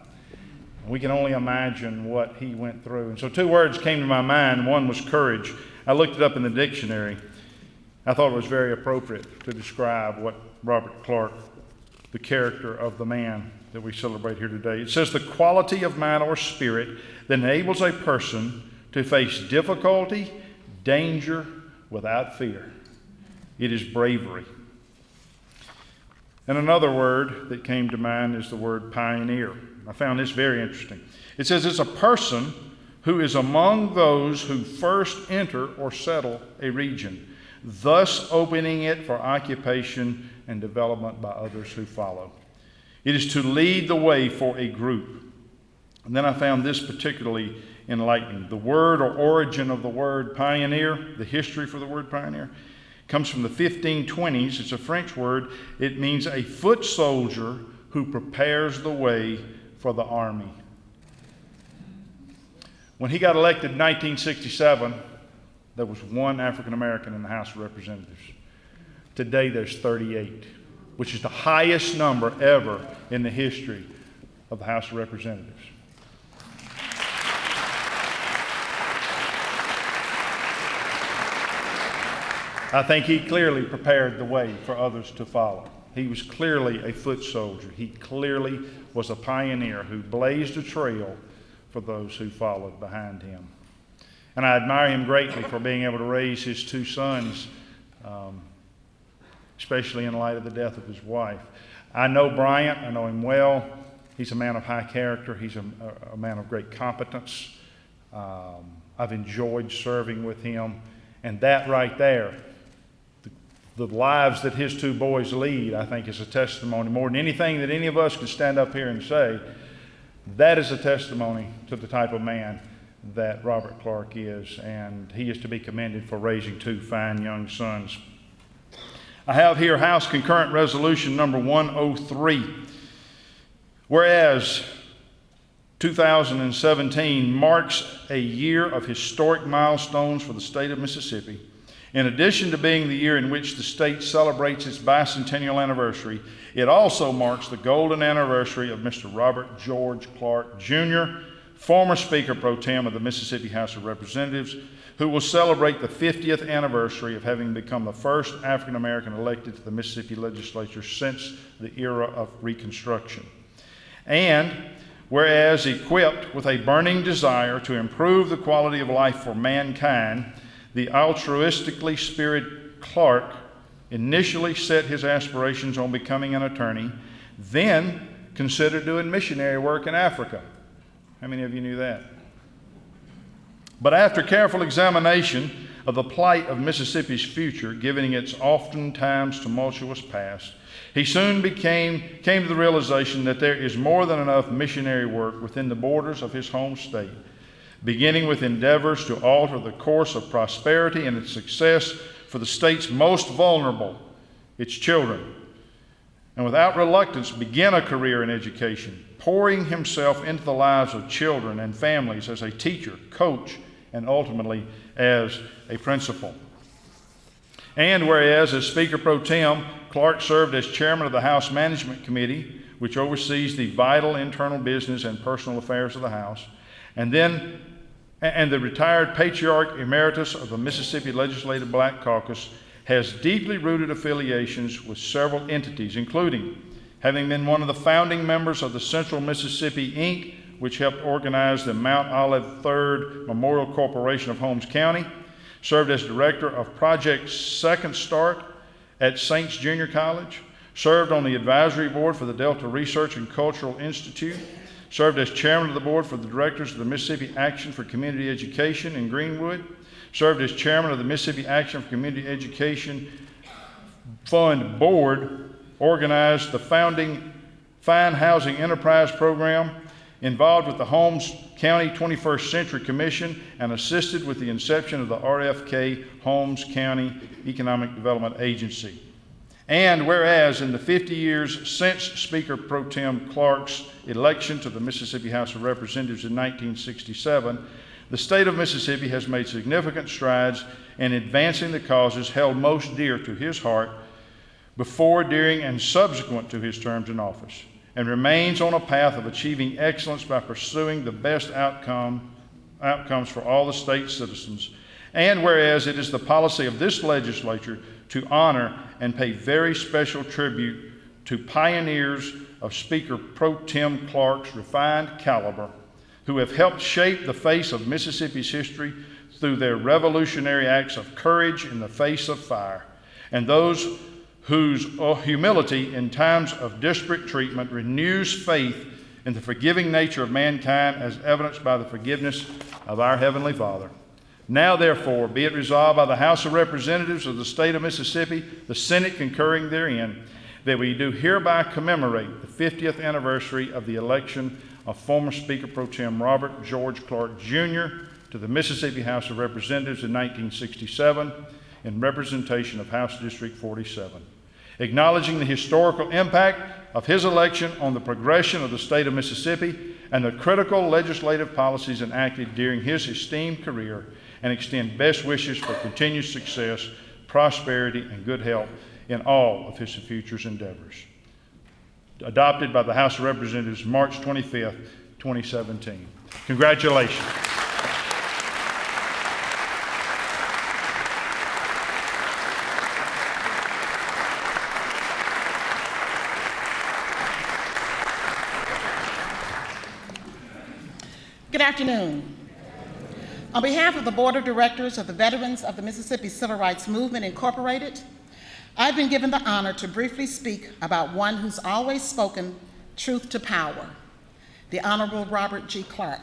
[SPEAKER 7] We can only imagine what he went through. And so 2 words came to my mind. One was courage. I looked it up in the dictionary. I thought it was very appropriate to describe what Robert Clarke, the character of the man that we celebrate here today. It says the quality of mind or spirit that enables a person to face difficulty, danger without fear. It is bravery. And another word that came to mind is the word pioneer. I found this very interesting. It says it's a person who is among those who first enter or settle a region, thus opening it for occupation and development by others who follow. It is to lead the way for a group. And then I found this particularly enlightening. The word or origin of the word pioneer, the history for the word pioneer, comes from the 1520s. It's a French word. It means a foot soldier who prepares the way for the army. When he got elected in 1967, there was 1 African American in the House of Representatives. Today there's 38, which is the highest number ever in the history of the House of Representatives. I think he clearly prepared the way for others to follow. He was clearly a foot soldier. He clearly was a pioneer who blazed a trail for those who followed behind him. And I admire him greatly for being able to raise his 2 sons especially in light of the death of his wife. I know Bryant, I know him well. He's a man of high character, he's a man of great competence. I've enjoyed serving with him, and that right there, the lives that his two boys lead, I think is a testimony more than anything that any of us could stand up here and say. That is a testimony to the type of man that Robert Clark is, and he is to be commended for raising two fine young sons. I have here House Concurrent Resolution number 103. Whereas 2017 marks a year of historic milestones for the state of Mississippi. In addition to being the year in which the state celebrates its bicentennial anniversary, it also marks the golden anniversary of Mr. Robert George Clark, Jr., former Speaker Pro Tem of the Mississippi House of Representatives, who will celebrate the 50th anniversary of having become the first African American elected to the Mississippi Legislature since the era of Reconstruction. And whereas equipped with a burning desire to improve the quality of life for mankind, the altruistically spirited Clark initially set his aspirations on becoming an attorney, then considered doing missionary work in Africa. How many of you knew that? But after careful examination of the plight of Mississippi's future, given its oftentimes tumultuous past, he soon came to the realization that there is more than enough missionary work within the borders of his home state, beginning with endeavors to alter the course of prosperity and its success for the state's most vulnerable, its children, and without reluctance begin a career in education, pouring himself into the lives of children and families as a teacher, coach, and ultimately as a principal. And whereas as Speaker Pro Tem, Clark served as chairman of the House Management Committee, which oversees the vital internal business and personal affairs of the House, and the retired patriarch emeritus of the Mississippi Legislative Black Caucus, has deeply rooted affiliations with several entities, including having been one of the founding members of the Central Mississippi, Inc., which helped organize the Mount Olive Third Memorial Corporation of Holmes County, served as director of Project Second Start at Saints Junior College, served on the advisory board for the Delta Research and Cultural Institute, served as chairman of the board for the directors of the Mississippi Action for Community Education in Greenwood, served as chairman of the Mississippi Action for Community Education Fund Board, organized the founding Fine Housing Enterprise Program, involved with the Holmes County 21st Century Commission, and assisted with the inception of the RFK Holmes County Economic Development Agency. And whereas in the 50 years since Speaker Pro Tem Clark's election to the Mississippi House of Representatives in 1967, the state of Mississippi has made significant strides in advancing the causes held most dear to his heart before, during, and subsequent to his terms in office, and remains on a path of achieving excellence by pursuing the best outcomes for all the state's citizens. And whereas it is the policy of this legislature to honor and pay very special tribute to pioneers of Speaker Pro Tem Clark's refined caliber, who have helped shape the face of Mississippi's history through their revolutionary acts of courage in the face of fire, and those whose humility in times of disparate treatment renews faith in the forgiving nature of mankind as evidenced by the forgiveness of our Heavenly Father. Now, therefore, be it resolved by the House of Representatives of the state of Mississippi, the Senate concurring therein, that we do hereby commemorate the 50th anniversary of the election of former Speaker Pro Tem Robert George Clark, Jr. to the Mississippi House of Representatives in 1967 in representation of House District 47. Acknowledging the historical impact of his election on the progression of the state of Mississippi and the critical legislative policies enacted during his esteemed career, and extend best wishes for continued success, prosperity, and good health in all of his future endeavors. Adopted by the House of Representatives March 25th, 2017. Congratulations.
[SPEAKER 8] Good afternoon. On behalf of the Board of Directors of the Veterans of the Mississippi Civil Rights Movement, Incorporated, I've been given the honor to briefly speak about one who's always spoken truth to power, the Honorable Robert G. Clarke.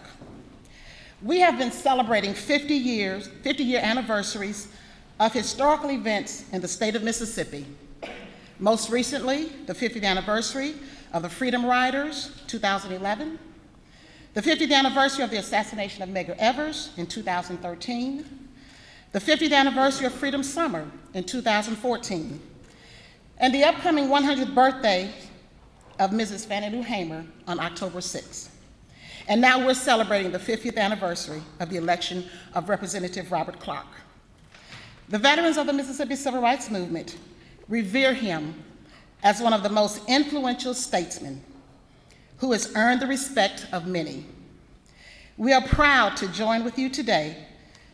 [SPEAKER 8] We have been celebrating 50-year anniversaries of historical events in the state of Mississippi. Most recently, the 50th anniversary of the Freedom Riders, 2011, the 50th anniversary of the assassination of Medgar Evers in 2013, the 50th anniversary of Freedom Summer in 2014, and the upcoming 100th birthday of Mrs. Fannie Lou Hamer on October 6th. And now we're celebrating the 50th anniversary of the election of Representative Robert Clarke. The veterans of the Mississippi Civil Rights Movement revere him as one of the most influential statesmen who has earned the respect of many. We are proud to join with you today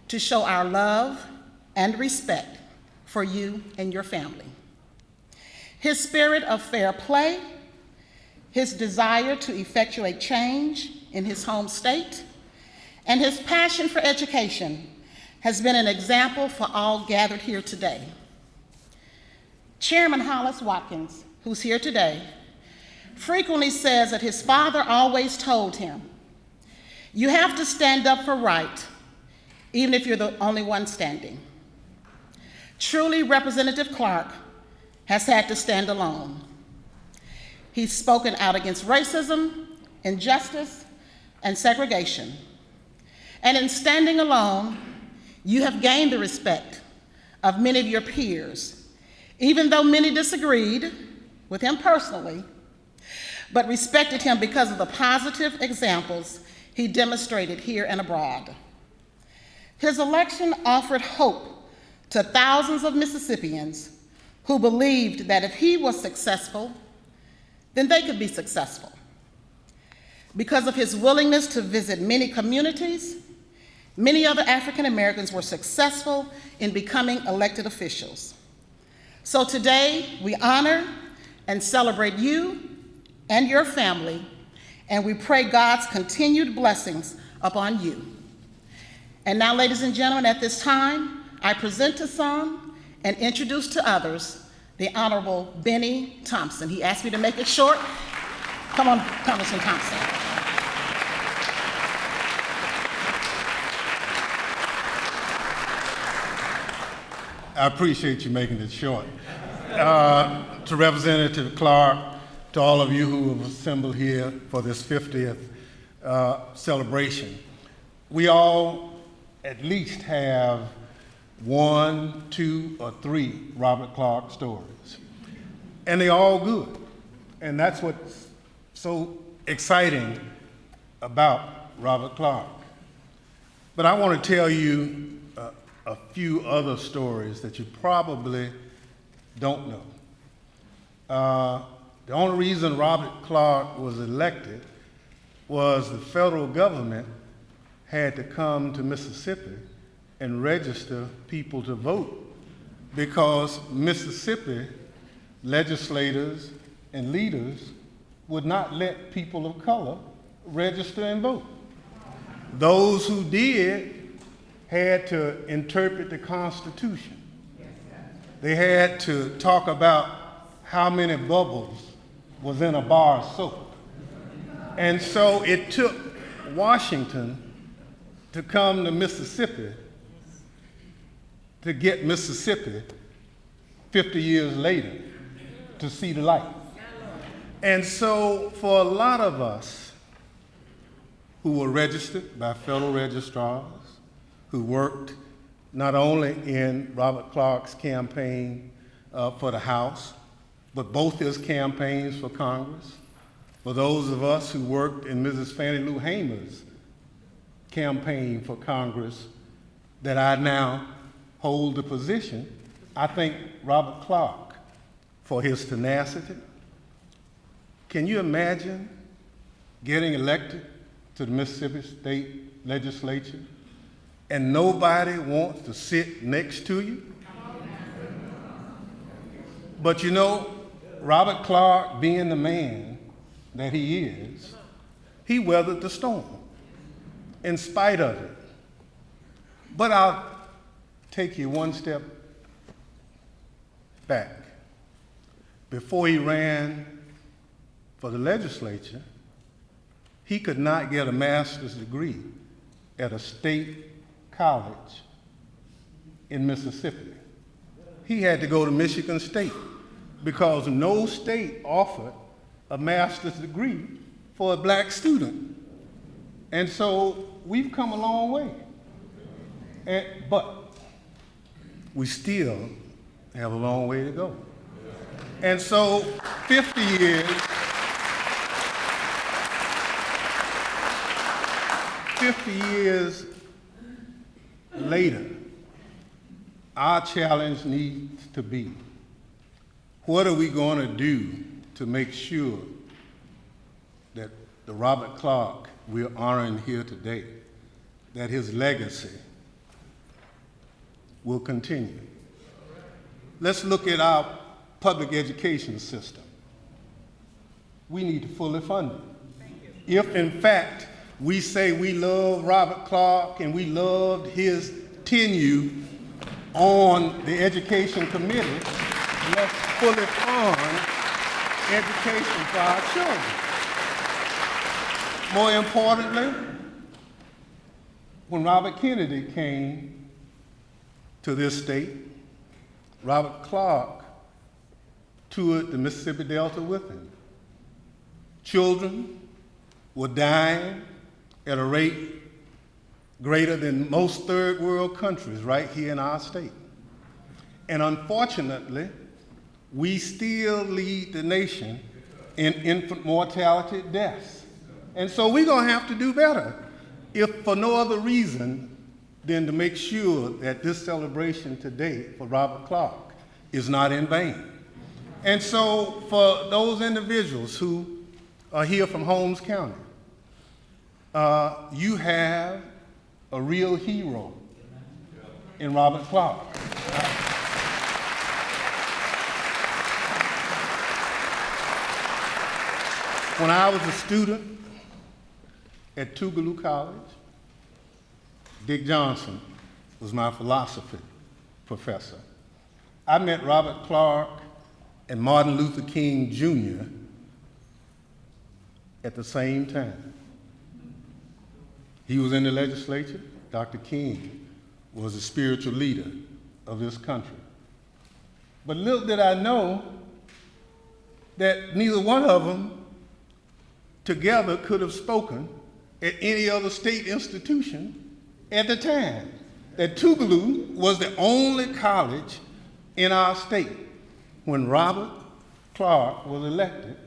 [SPEAKER 8] to show our love and respect for you and your family. His spirit of fair play, his desire to effectuate change in his home state, and his passion for education has been an example for all gathered here today. Chairman Hollis Watkins, who's here today, frequently says that his father always told him, "You have to stand up for right, even if you're the only one standing." Truly, Representative Clarke has had to stand alone. He's spoken out against racism, injustice, and segregation. And in standing alone, you have gained the respect of many of your peers, even though many disagreed with him personally, but respected him because of the positive examples he demonstrated here and abroad. His election offered hope to thousands of Mississippians who believed that if he was successful, then they could be successful. Because of his willingness to visit many communities, many other African Americans were successful in becoming elected officials. So today, we honor and celebrate you and your family, and we pray God's continued blessings upon you. And now, ladies and gentlemen, at this time, I present to some and introduce to others the Honorable Bennie Thompson. He asked me to make it short. Come on, Congressman Thompson.
[SPEAKER 9] I appreciate you making it short. To Representative Clarke, to all of you who have assembled here for this 50th celebration, we all at least have 1, 2, or 3 Robert Clarke stories. And they're all good. And that's what's so exciting about Robert Clarke. But I want to tell you a few other stories that you probably don't know. The only reason Robert Clarke was elected was the federal government had to come to Mississippi and register people to vote because Mississippi legislators and leaders would not let people of color register and vote. Those who did had to interpret the Constitution. They had to talk about how many bubbles was in a bar of soap. And so it took Washington to come to Mississippi to get Mississippi 50 years later to see the light. And so for a lot of us who were registered by federal registrars, who worked not only in Robert Clarke's campaign for the House, but both his campaigns for Congress, for those of us who worked in Mrs. Fannie Lou Hamer's campaign for Congress, that I now hold the position, I thank Robert Clarke for his tenacity. Can you imagine getting elected to the Mississippi State Legislature and nobody wants to sit next to you? But you know, Robert Clarke, being the man that he is, he weathered the storm in spite of it. But I'll take you one step back. Before he ran for the legislature, he could not get a master's degree at a state college in Mississippi. He had to go to Michigan State because no state offered a master's degree for a black student. And so we've come a long way. But we still have a long way to go. And so 50 years later, our challenge needs to be, what are we going to do to make sure that the Robert Clark we're honoring here today, that his legacy will continue? Let's look at our public education system. We need to fully fund it. If in fact we say we love Robert Clark and we loved his tenure on the education committee, let's fully fund education for our children. More importantly, when Robert Kennedy came to this state, Robert Clark toured the Mississippi Delta with him. Children were dying at a rate greater than most third world countries right here in our state. And unfortunately, we still lead the nation in infant mortality deaths. And so we're going to have to do better, if for no other reason than to make sure that this celebration today for Robert Clark is not in vain. And so for those individuals who are here from Holmes County, you have a real hero in Robert Clark. When I was a student at Tougaloo College, Dick Johnson was my philosophy professor. I met Robert Clark and Martin Luther King Jr. at the same time. He was in the legislature. Dr. King was the spiritual leader of this country. But little did I know that neither one of them together could have spoken at any other state institution at the time. That Tougaloo was the only college in our state when Robert Clark was elected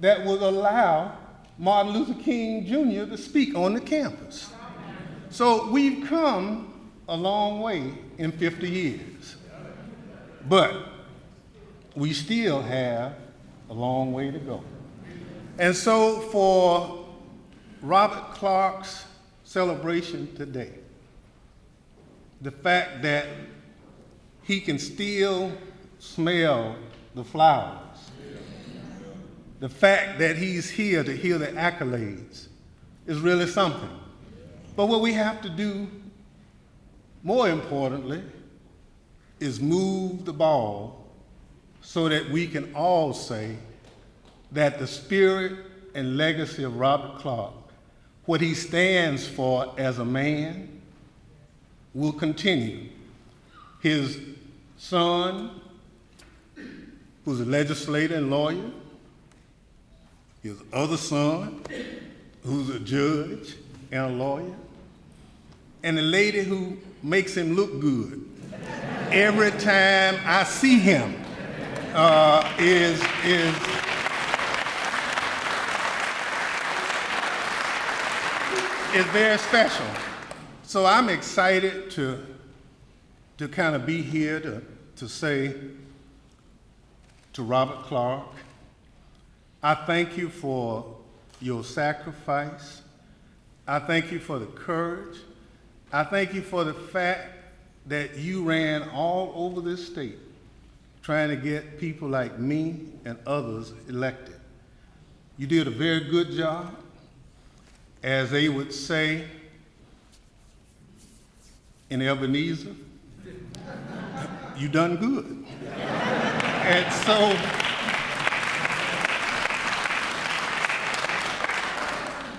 [SPEAKER 9] that would allow Martin Luther King Jr. to speak on the campus. So we've come a long way in 50 years, but we still have a long way to go. And so for Robert Clark's celebration today, the fact that he can still smell the flowers, the fact that he's here to hear the accolades is really something. But what we have to do, more importantly, is move the ball so that we can all say that the spirit and legacy of Robert Clark, what he stands for as a man, will continue. His son, who's a legislator and lawyer, his other son, who's a judge and a lawyer, and the lady who makes him look good every time I see him is very special. So I'm excited to kind of be here to say to Robert Clark, I thank you for your sacrifice. I thank you for the courage. I thank you for the fact that you ran all over this state trying to get people like me and others elected. You did a very good job. As they would say, in Ebenezer, you done good. And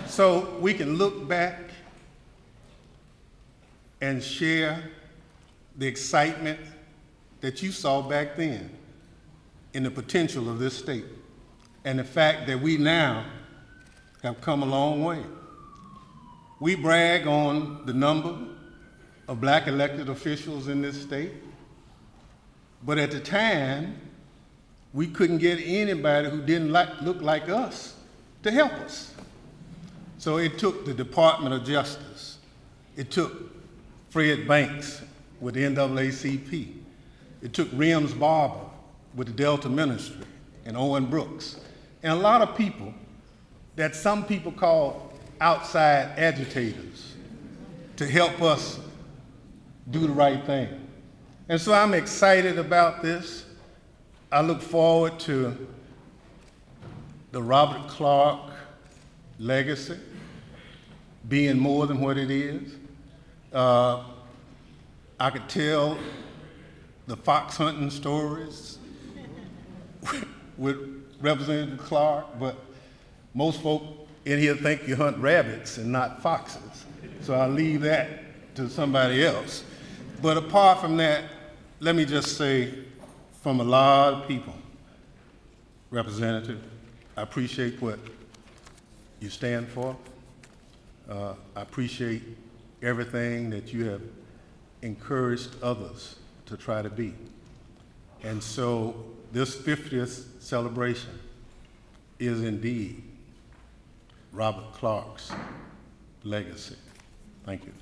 [SPEAKER 9] so we can look back and share the excitement that you saw back then in the potential of this state and the fact that we now have come a long way. We brag on the number of black elected officials in this state, but at the time, we couldn't get anybody who didn't look like us to help us. So it took the Department of Justice. It took Fred Banks with the NAACP. It took Rims Barber with the Delta Ministry and Owen Brooks, and a lot of people that some people call outside agitators to help us do the right thing. And so I'm excited about this. I look forward to the Robert Clark legacy being more than what it is. I could tell the fox hunting stories with Representative Clark, but most folk in here think you hunt rabbits and not foxes. So I'll leave that to somebody else. But apart from that, let me just say from a lot of people, Representative, I appreciate what you stand for. I appreciate everything that you have encouraged others to try to be. And so this 50th celebration is indeed Robert Clark's legacy. Thank you.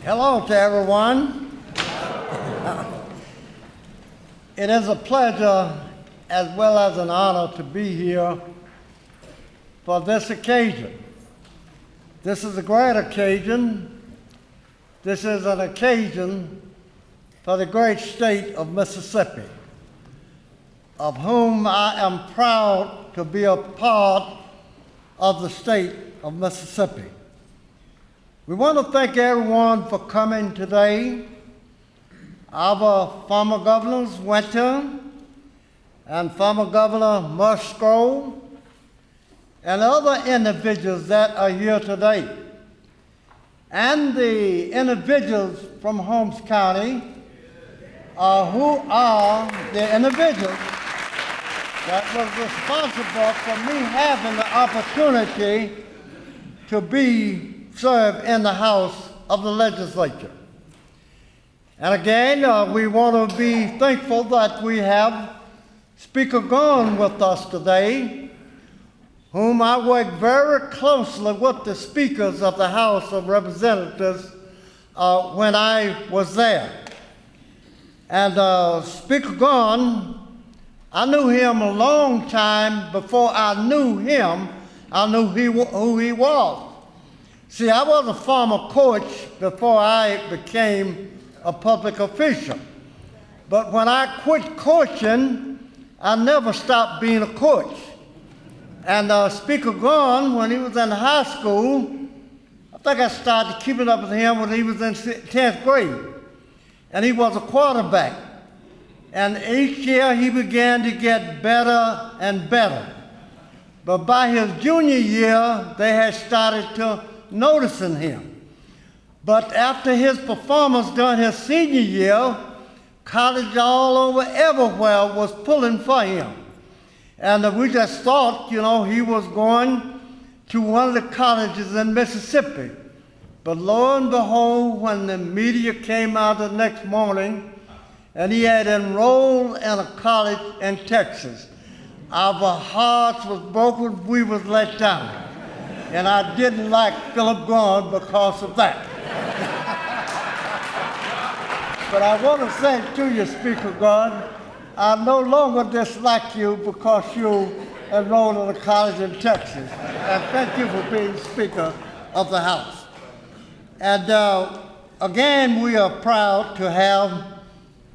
[SPEAKER 10] Hello to everyone. It is a pleasure as well as an honor to be here for this occasion. This is a great occasion. This is an occasion for the great state of Mississippi, of whom I am proud to be a part of the state of Mississippi. We want to thank everyone for coming today. Our former governors, Winter and former Governor Musgrove, and other individuals that are here today, and the individuals from Holmes County who are the individuals that was responsible for me having the opportunity to serve in the House of the Legislature. And again, we want to be thankful that we have Speaker Gunn with us today, whom I worked very closely with the speakers of the House of Representatives when I was there. And Speaker Gunn, I knew him a long time before I knew him. I knew who he was. See, I was a former coach before I became a public official. But when I quit coaching, I never stopped being a coach. And Speaker Gunn, when he was in high school, I think I started keeping up with him when he was in 10th grade. And he was a quarterback. And each year he began to get better and better. But by his junior year, they had started to noticing him. But after his performance during his senior year, college all over everywhere was pulling for him. And we just thought, he was going to one of the colleges in Mississippi. But lo and behold, when the media came out the next morning and he had enrolled in a college in Texas. Our hearts was broken, we was let down. And I didn't like Philip Gunn because of that. But I want to say to you, Speaker Gunn, I no longer dislike you because you enrolled in a college in Texas. And thank you for being Speaker of the House. And again, we are proud to have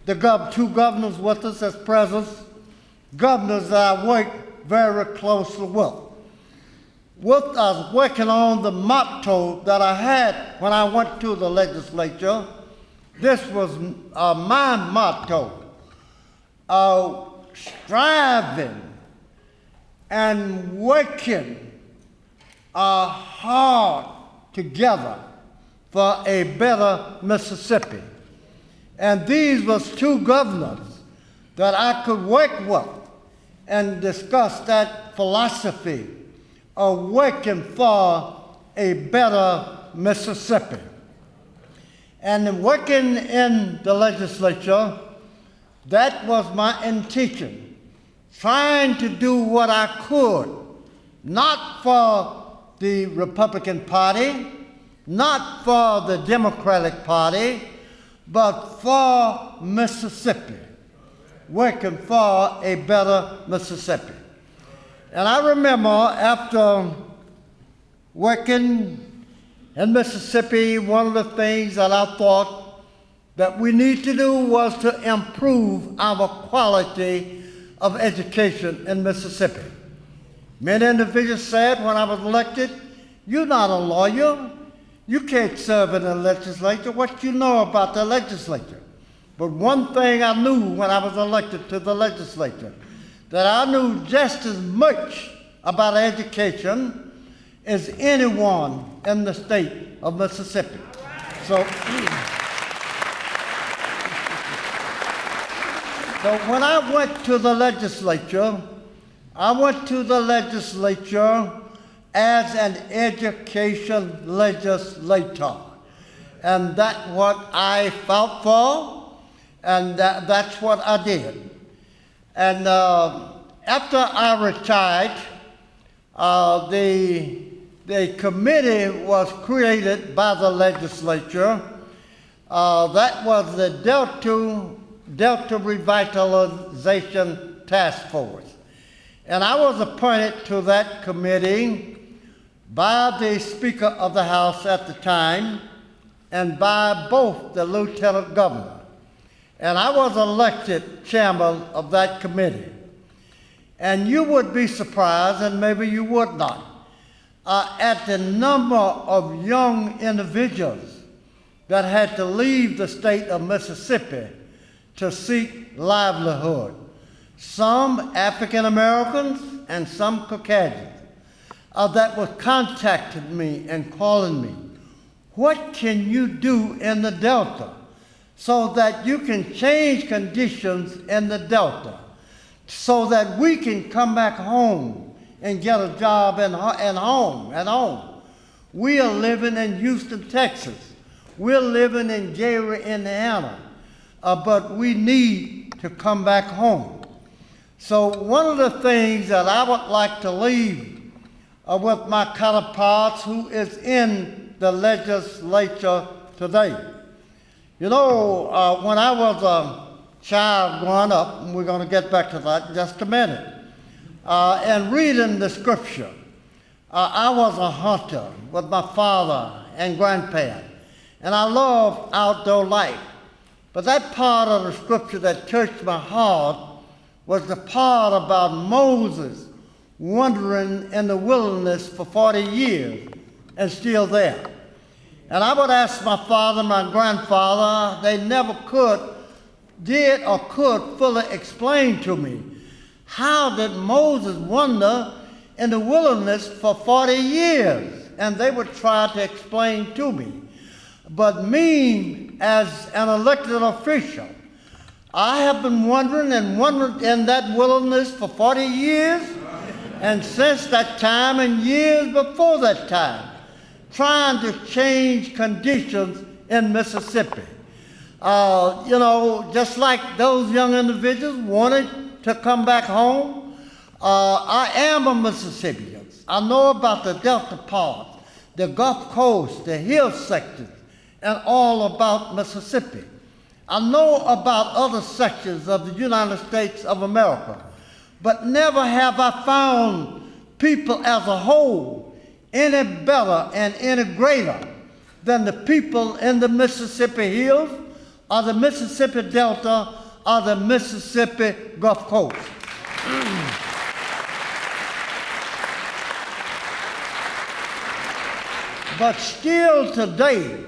[SPEAKER 10] the two governors with us as presents, governors that I work very closely with us working on the motto that I had when I went to the legislature. This was my motto, striving and working hard together for a better Mississippi. And these was two governors that I could work with and discuss that philosophy of working for a better Mississippi. And working in the legislature, that was my intention, trying to do what I could, not for the Republican Party, not for the Democratic Party, but for Mississippi, working for a better Mississippi. And I remember after working in Mississippi, one of the things that I thought that we need to do was to improve our quality of education in Mississippi. Many individuals said when I was elected, "You're not a lawyer. You can't serve in the legislature. What you know about the legislature?" But one thing I knew when I was elected to the legislature, that I knew just as much about education as anyone in the state of Mississippi. So when I went to the legislature, I went to the legislature as an education legislator. And that's what I fought for, and that's what I did. And after I retired, the committee was created by the legislature. That was the Delta Revitalization Task Force. And I was appointed to that committee by the Speaker of the House at the time and by both the Lieutenant Governor. And I was elected chairman of that committee. And you would be surprised, and maybe you would not, at the number of young individuals that had to leave the state of Mississippi to seek livelihood. Some African Americans and some Caucasians that were contacting me and calling me. What can you do in the Delta so that you can change conditions in the Delta so that we can come back home and get a job and home? We are living in Houston, Texas. We're living in Gary, Indiana, but we need to come back home. So one of the things that I would like to leave with my counterparts who is in the legislature today. You know, when I was a child growing up, and we're going to get back to that in just a minute, and reading the scripture, I was a hunter with my father and grandparents, and I loved outdoor life. But that part of the scripture that touched my heart was the part about Moses wandering in the wilderness for 40 years and still there. And I would ask my father and my grandfather, they never did or could fully explain to me, how did Moses wander in the wilderness for 40 years? And they would try to explain to me. But me, as an elected official, I have been wandering in that wilderness for 40 years, and since that time and years before that time, trying to change conditions in Mississippi. Just like those young individuals wanted to come back home. I am a Mississippian. I know about the Delta part, the Gulf Coast, the hill sections, and all about Mississippi. I know about other sections of the United States of America, but never have I found people as a whole any better and any greater than the people in the Mississippi Hills, or the Mississippi Delta, or the Mississippi Gulf Coast. But still today,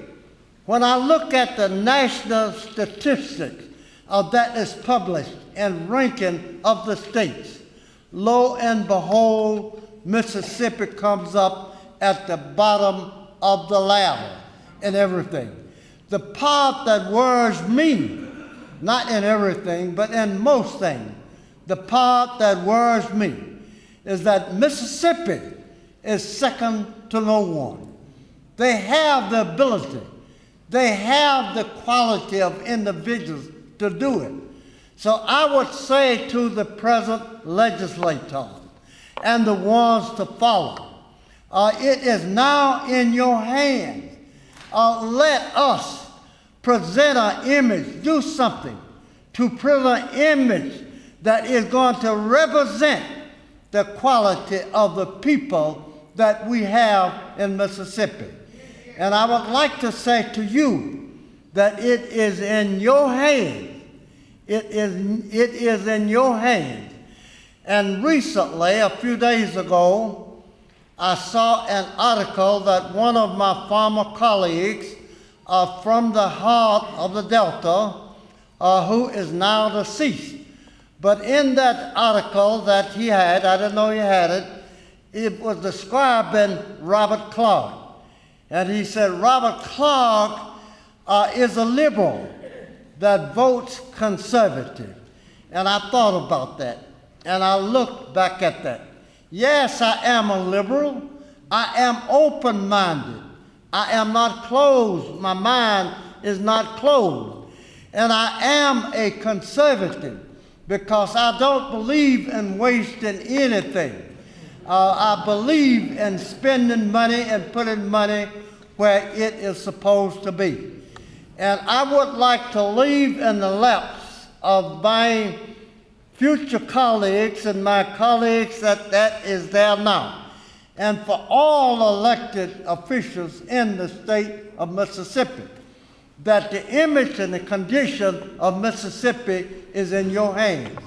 [SPEAKER 10] when I look at the national statistics that is published and ranking of the states, lo and behold, Mississippi comes up at the bottom of the ladder in everything. The part that worries me, not in everything, but in most things, the part that worries me is that Mississippi is second to no one. They have the ability, they have the quality of individuals to do it. So I would say to the present legislature and the ones to follow, it is now in your hands. Let us present an image, do something to present an image that is going to represent the quality of the people that we have in Mississippi. And I would like to say to you that it is in your hands. It is in your hands. And recently, a few days ago, I saw an article that one of my former colleagues from the heart of the Delta, who is now deceased. But in that article that he had, I didn't know he had it, it was describing Robert Clark. And he said, Robert Clark is a liberal that votes conservative. And I thought about that, and I looked back at that. Yes, I am a liberal. I am open-minded. I am not closed. My mind is not closed. And I am a conservative because I don't believe in wasting anything. I believe in spending money and putting money where it is supposed to be. And I would like to leave in the laps of my future colleagues and my colleagues that is there now, and for all elected officials in the state of Mississippi, that the image and the condition of Mississippi is in your hands.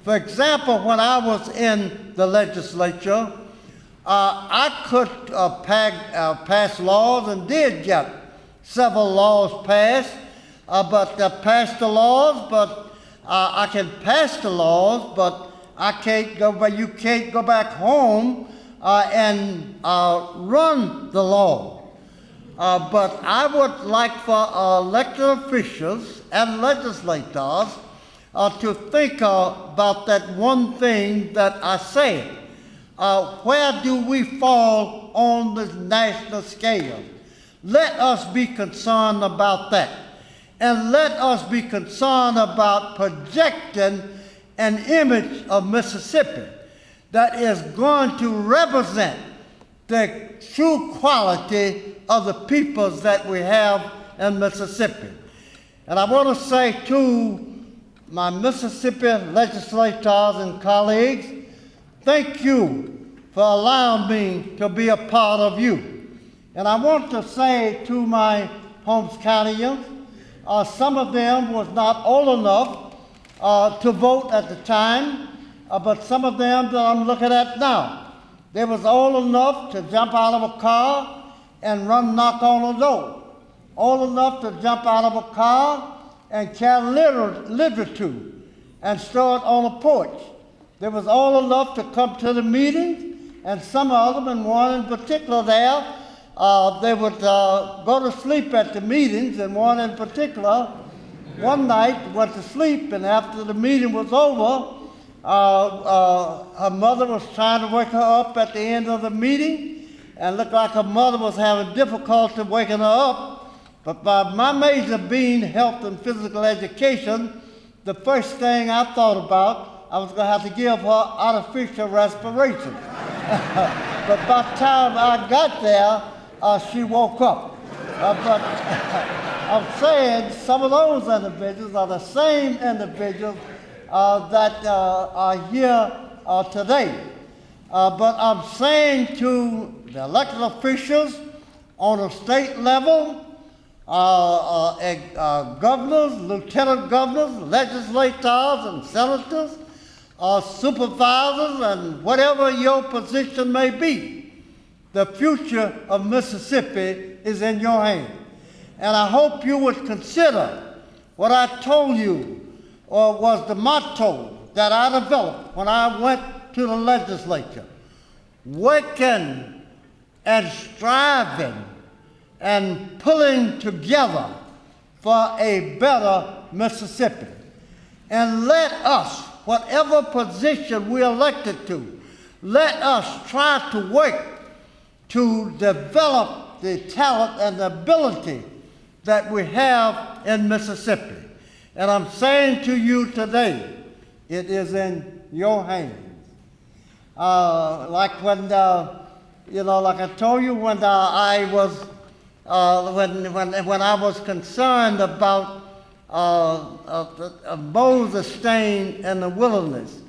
[SPEAKER 10] For example, when I was in the legislature, I could pass laws and did get several laws passed, passed the laws, but I can pass the laws, but I can't go back, you can't go back home and run the law. But I would like for elected officials and legislators to think about that one thing that I said. Where do we fall on the national scale? Let us be concerned about that. And let us be concerned about projecting an image of Mississippi that is going to represent the true quality of the peoples that we have in Mississippi. And I want to say to my Mississippi legislators and colleagues, thank you for allowing me to be a part of you. And I want to say to my Holmes Countyans, some of them was not old enough to vote at the time, but some of them that I'm looking at now, they was old enough to jump out of a car and run knock on a door. Old enough to jump out of a car and carry literature and store it on a porch. They was old enough to come to the meetings, and some of them, and one in particular there, they would go to sleep at the meetings, and one in particular, one night went to sleep, and after the meeting was over, her mother was trying to wake her up at the end of the meeting, and looked like her mother was having difficulty waking her up. But by my major being health and physical education, the first thing I thought about, I was going to have to give her artificial respiration. But by the time I got there, she woke up. But I'm saying some of those individuals are the same individuals that are here today. But I'm saying to the elected officials on a state level, governors, lieutenant governors, legislators, and senators, supervisors, and whatever your position may be, the future of Mississippi is in your hands. And I hope you would consider what I told you was the motto that I developed when I went to the legislature. Working and striving and pulling together for a better Mississippi. And let us, whatever position we're elected to, let us try to work to develop the talent and the ability that we have in Mississippi. And I'm saying to you today, it is in your hands. Like when, like I told you, when I was, when I was concerned about Moses staying in the wilderness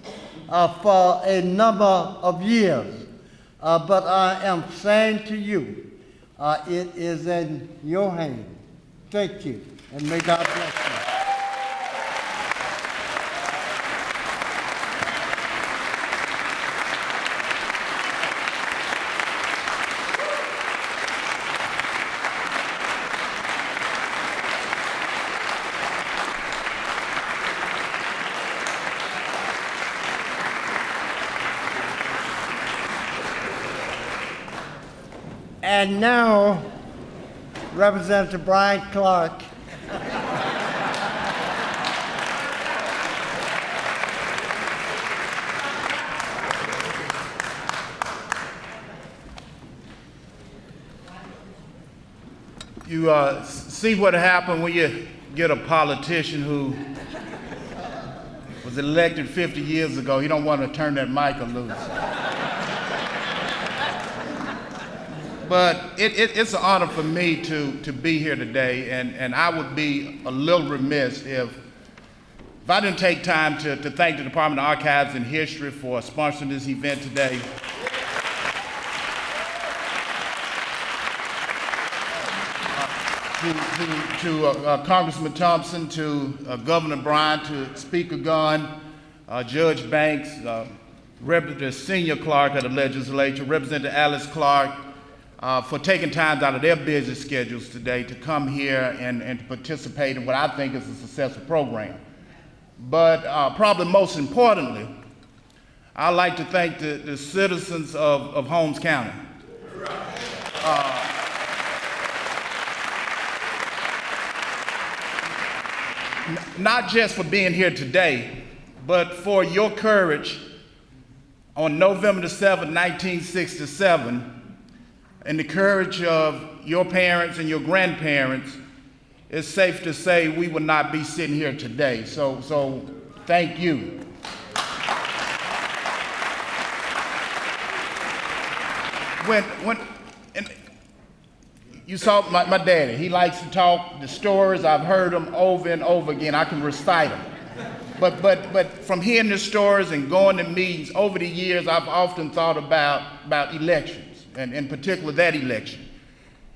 [SPEAKER 10] for a number of years. But I am saying to you, it is in your hands. Thank you, and may God bless you. And now, Representative Bryant Clark.
[SPEAKER 7] You see what happened when you get a politician who was elected 50 years ago. You don't want to turn that mic loose. But it's an honor for me to be here today, and I would be a little remiss if I didn't take time to thank the Department of Archives and History for sponsoring this event today. To Congressman Thompson, to Governor Bryant, to Speaker Gunn, Judge Banks, Representative Cynthia Clarke of the Legislature, Representative Alyce Clarke, for taking time out of their busy schedules today to come here and to participate in what I think is a successful program. But probably most importantly, I'd like to thank the citizens of Holmes County. Not just for being here today, but for your courage on November the 7th, 1967, and the courage of your parents and your grandparents. It's safe to say we would not be sitting here today. So thank you. And you saw my daddy. He likes to talk the stories. I've heard them over and over again. I can recite them. But from hearing the stories and going to meetings over the years, I've often thought about elections, and in particular that election.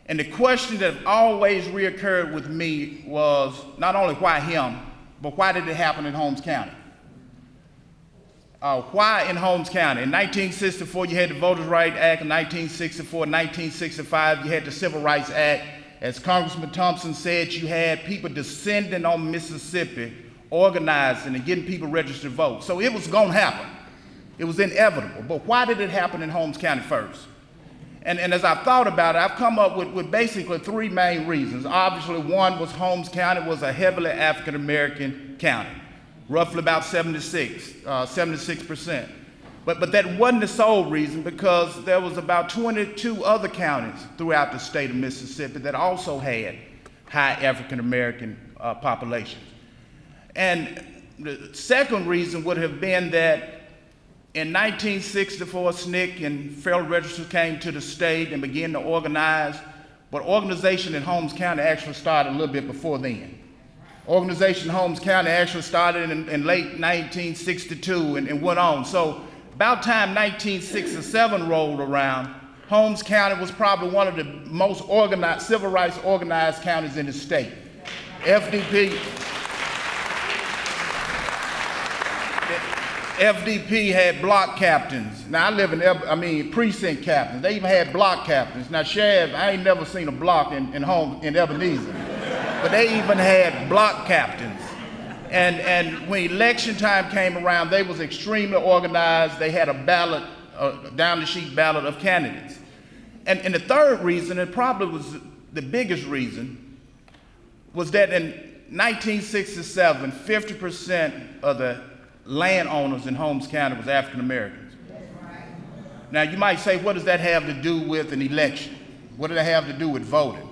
[SPEAKER 7] And the question that always reoccurred with me was not only why him, but why did it happen in Holmes County? Why in Holmes County? In 1964, you had the Voters' Rights Act. In 1964, 1965, you had the Civil Rights Act. As Congressman Thompson said, you had people descending on Mississippi, organizing and getting people registered to vote. So it was going to happen. It was inevitable. But why did it happen in Holmes County first? And as I've thought about it, I've come up with basically three main reasons. Obviously, one was Holmes County was a heavily African-American county, roughly about 76%. But that wasn't the sole reason, because there was about 22 other counties throughout the state of Mississippi that also had
[SPEAKER 11] high African American populations. And the second reason would have been that in 1964, SNCC and Federal Register came to the state and began to organize, but organization in Holmes County actually started a little bit before then. Organization in Holmes County actually started in late 1962 and went on. So about time 1967 rolled around, Holmes County was probably one of the most organized, civil rights organized counties in the state. FDP had block captains. Now I live in, precinct captains. They even had block captains. Now sheriff, I ain't never seen a block in Ebenezer, but they even had block captains. And when election time came around, they was extremely organized. They had a ballot, down the sheet ballot of candidates. And the third reason, and probably was the biggest reason, was that in 1967, 50% of the landowners in Holmes County was African Americans. Now you might say, what does that have to do with an election? What does that have to do with voting?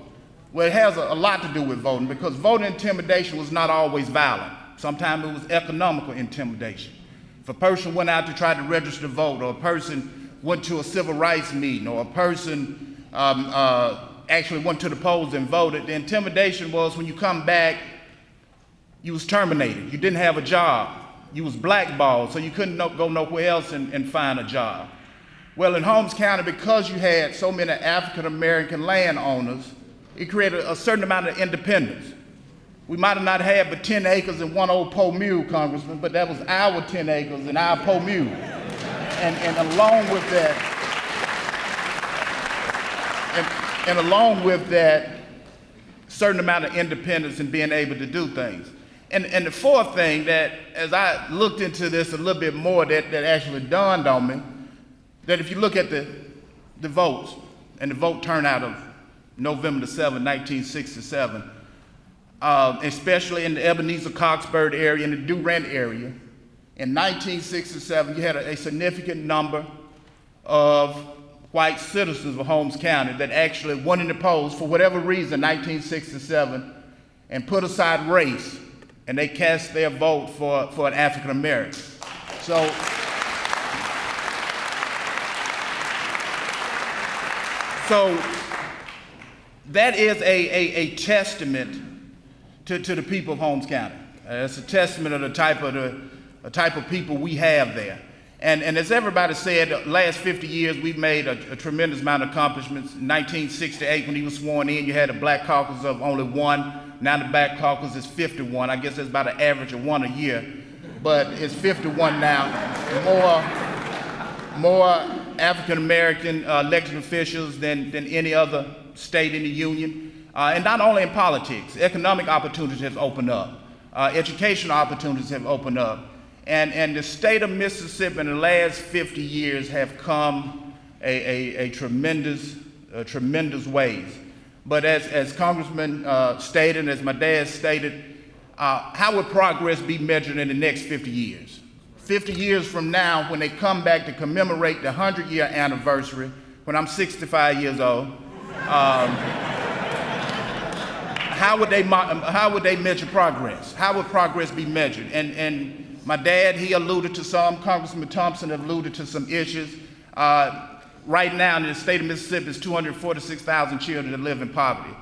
[SPEAKER 11] Well, it has a lot to do with voting, because voter intimidation was not always violent. Sometimes it was economical intimidation. If a person went out to try to register to vote, or a person went to a civil rights meeting, or a person actually went to the polls and voted, the intimidation was when you come back, you was terminated. You didn't have a job. You was blackballed, so you couldn't go nowhere else and find a job. Well, in Holmes County, because you had so many African American landowners, it created a certain amount of independence. We might have not had but 10 acres and one old po mule, Congressman, but that was our 10 acres and our po mule. And along with that, certain amount of independence in being able to do things. And the fourth thing that, as I looked into this a little bit more, that actually dawned on me, that if you look at the votes and the vote turnout of November 7, 1967, especially in the Ebenezer-Coxburg area and the Durant area, in 1967, you had a significant number of white citizens of Holmes County that actually went in the polls for whatever reason, 1967, and put aside race, and they cast their vote for an African American. So that is a testament to the people of Holmes County. It's a testament of the type of people we have there. And as everybody said, the last 50 years we've made a tremendous amount of accomplishments. In 1968, when he was sworn in, you had a black caucus of only one. Now the black caucus is 51. I guess that's about an average of one a year, but it's 51 now. More African American elected officials than any other state in the union. And not only in politics, economic opportunities have opened up. Educational opportunities have opened up. And the state of Mississippi in the last 50 years have come a tremendous ways. But as Congressman stated, and as my dad stated, how would progress be measured in the next 50 years? 50 years from now, when they come back to commemorate the 100-year anniversary, when I'm 65 years old, how would they measure progress? How would progress be measured? And my dad, he alluded to some, Congressman Thompson alluded to some issues. Right now in the state of Mississippi, there's 246,000 children that live in poverty.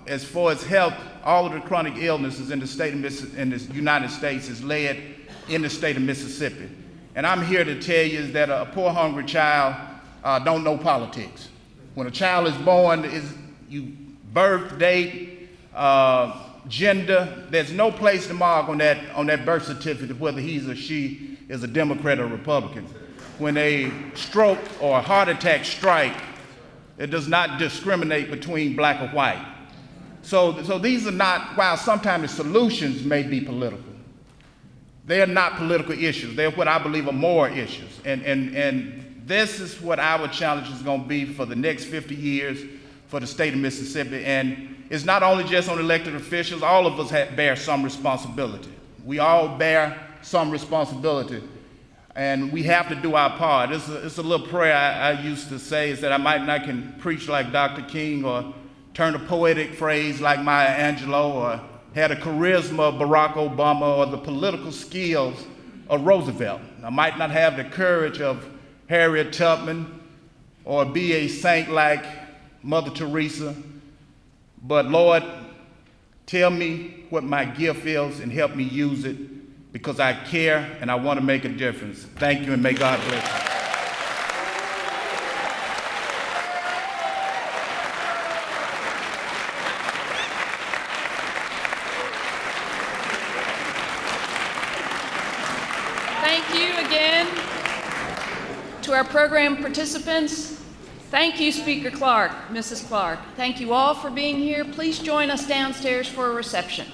[SPEAKER 11] As far as health, all of the chronic illnesses in the state of in the United States is led in the state of Mississippi. And I'm here to tell you is that a poor, hungry child don't know politics. When a child is born, you birth date, gender, there's no place to mark on that birth certificate whether he or she is a Democrat or Republican. When a stroke or a heart attack strike, it does not discriminate between black or white. So these are not, while sometimes the solutions may be political, they are not political issues. They're what I believe are moral issues. And this is what our challenge is going to be for the next 50 years for the state of Mississippi. And it's not only just on elected officials, all of us bear some responsibility. We all bear some responsibility. And we have to do our part. It's a little prayer I used to say is that I might not can preach like Dr. King or turned a poetic phrase like Maya Angelou, or had a charisma of Barack Obama, or the political skills of Roosevelt. I might not have the courage of Harriet Tubman or be a saint like Mother Teresa, but Lord, tell me what my gift is and help me use it, because I care and I want to make a difference. Thank you, and may God bless you.
[SPEAKER 1] Thank you again to our program participants. Thank you, Speaker Clark, Mrs. Clark. Thank you all for being here. Please join us downstairs for a reception.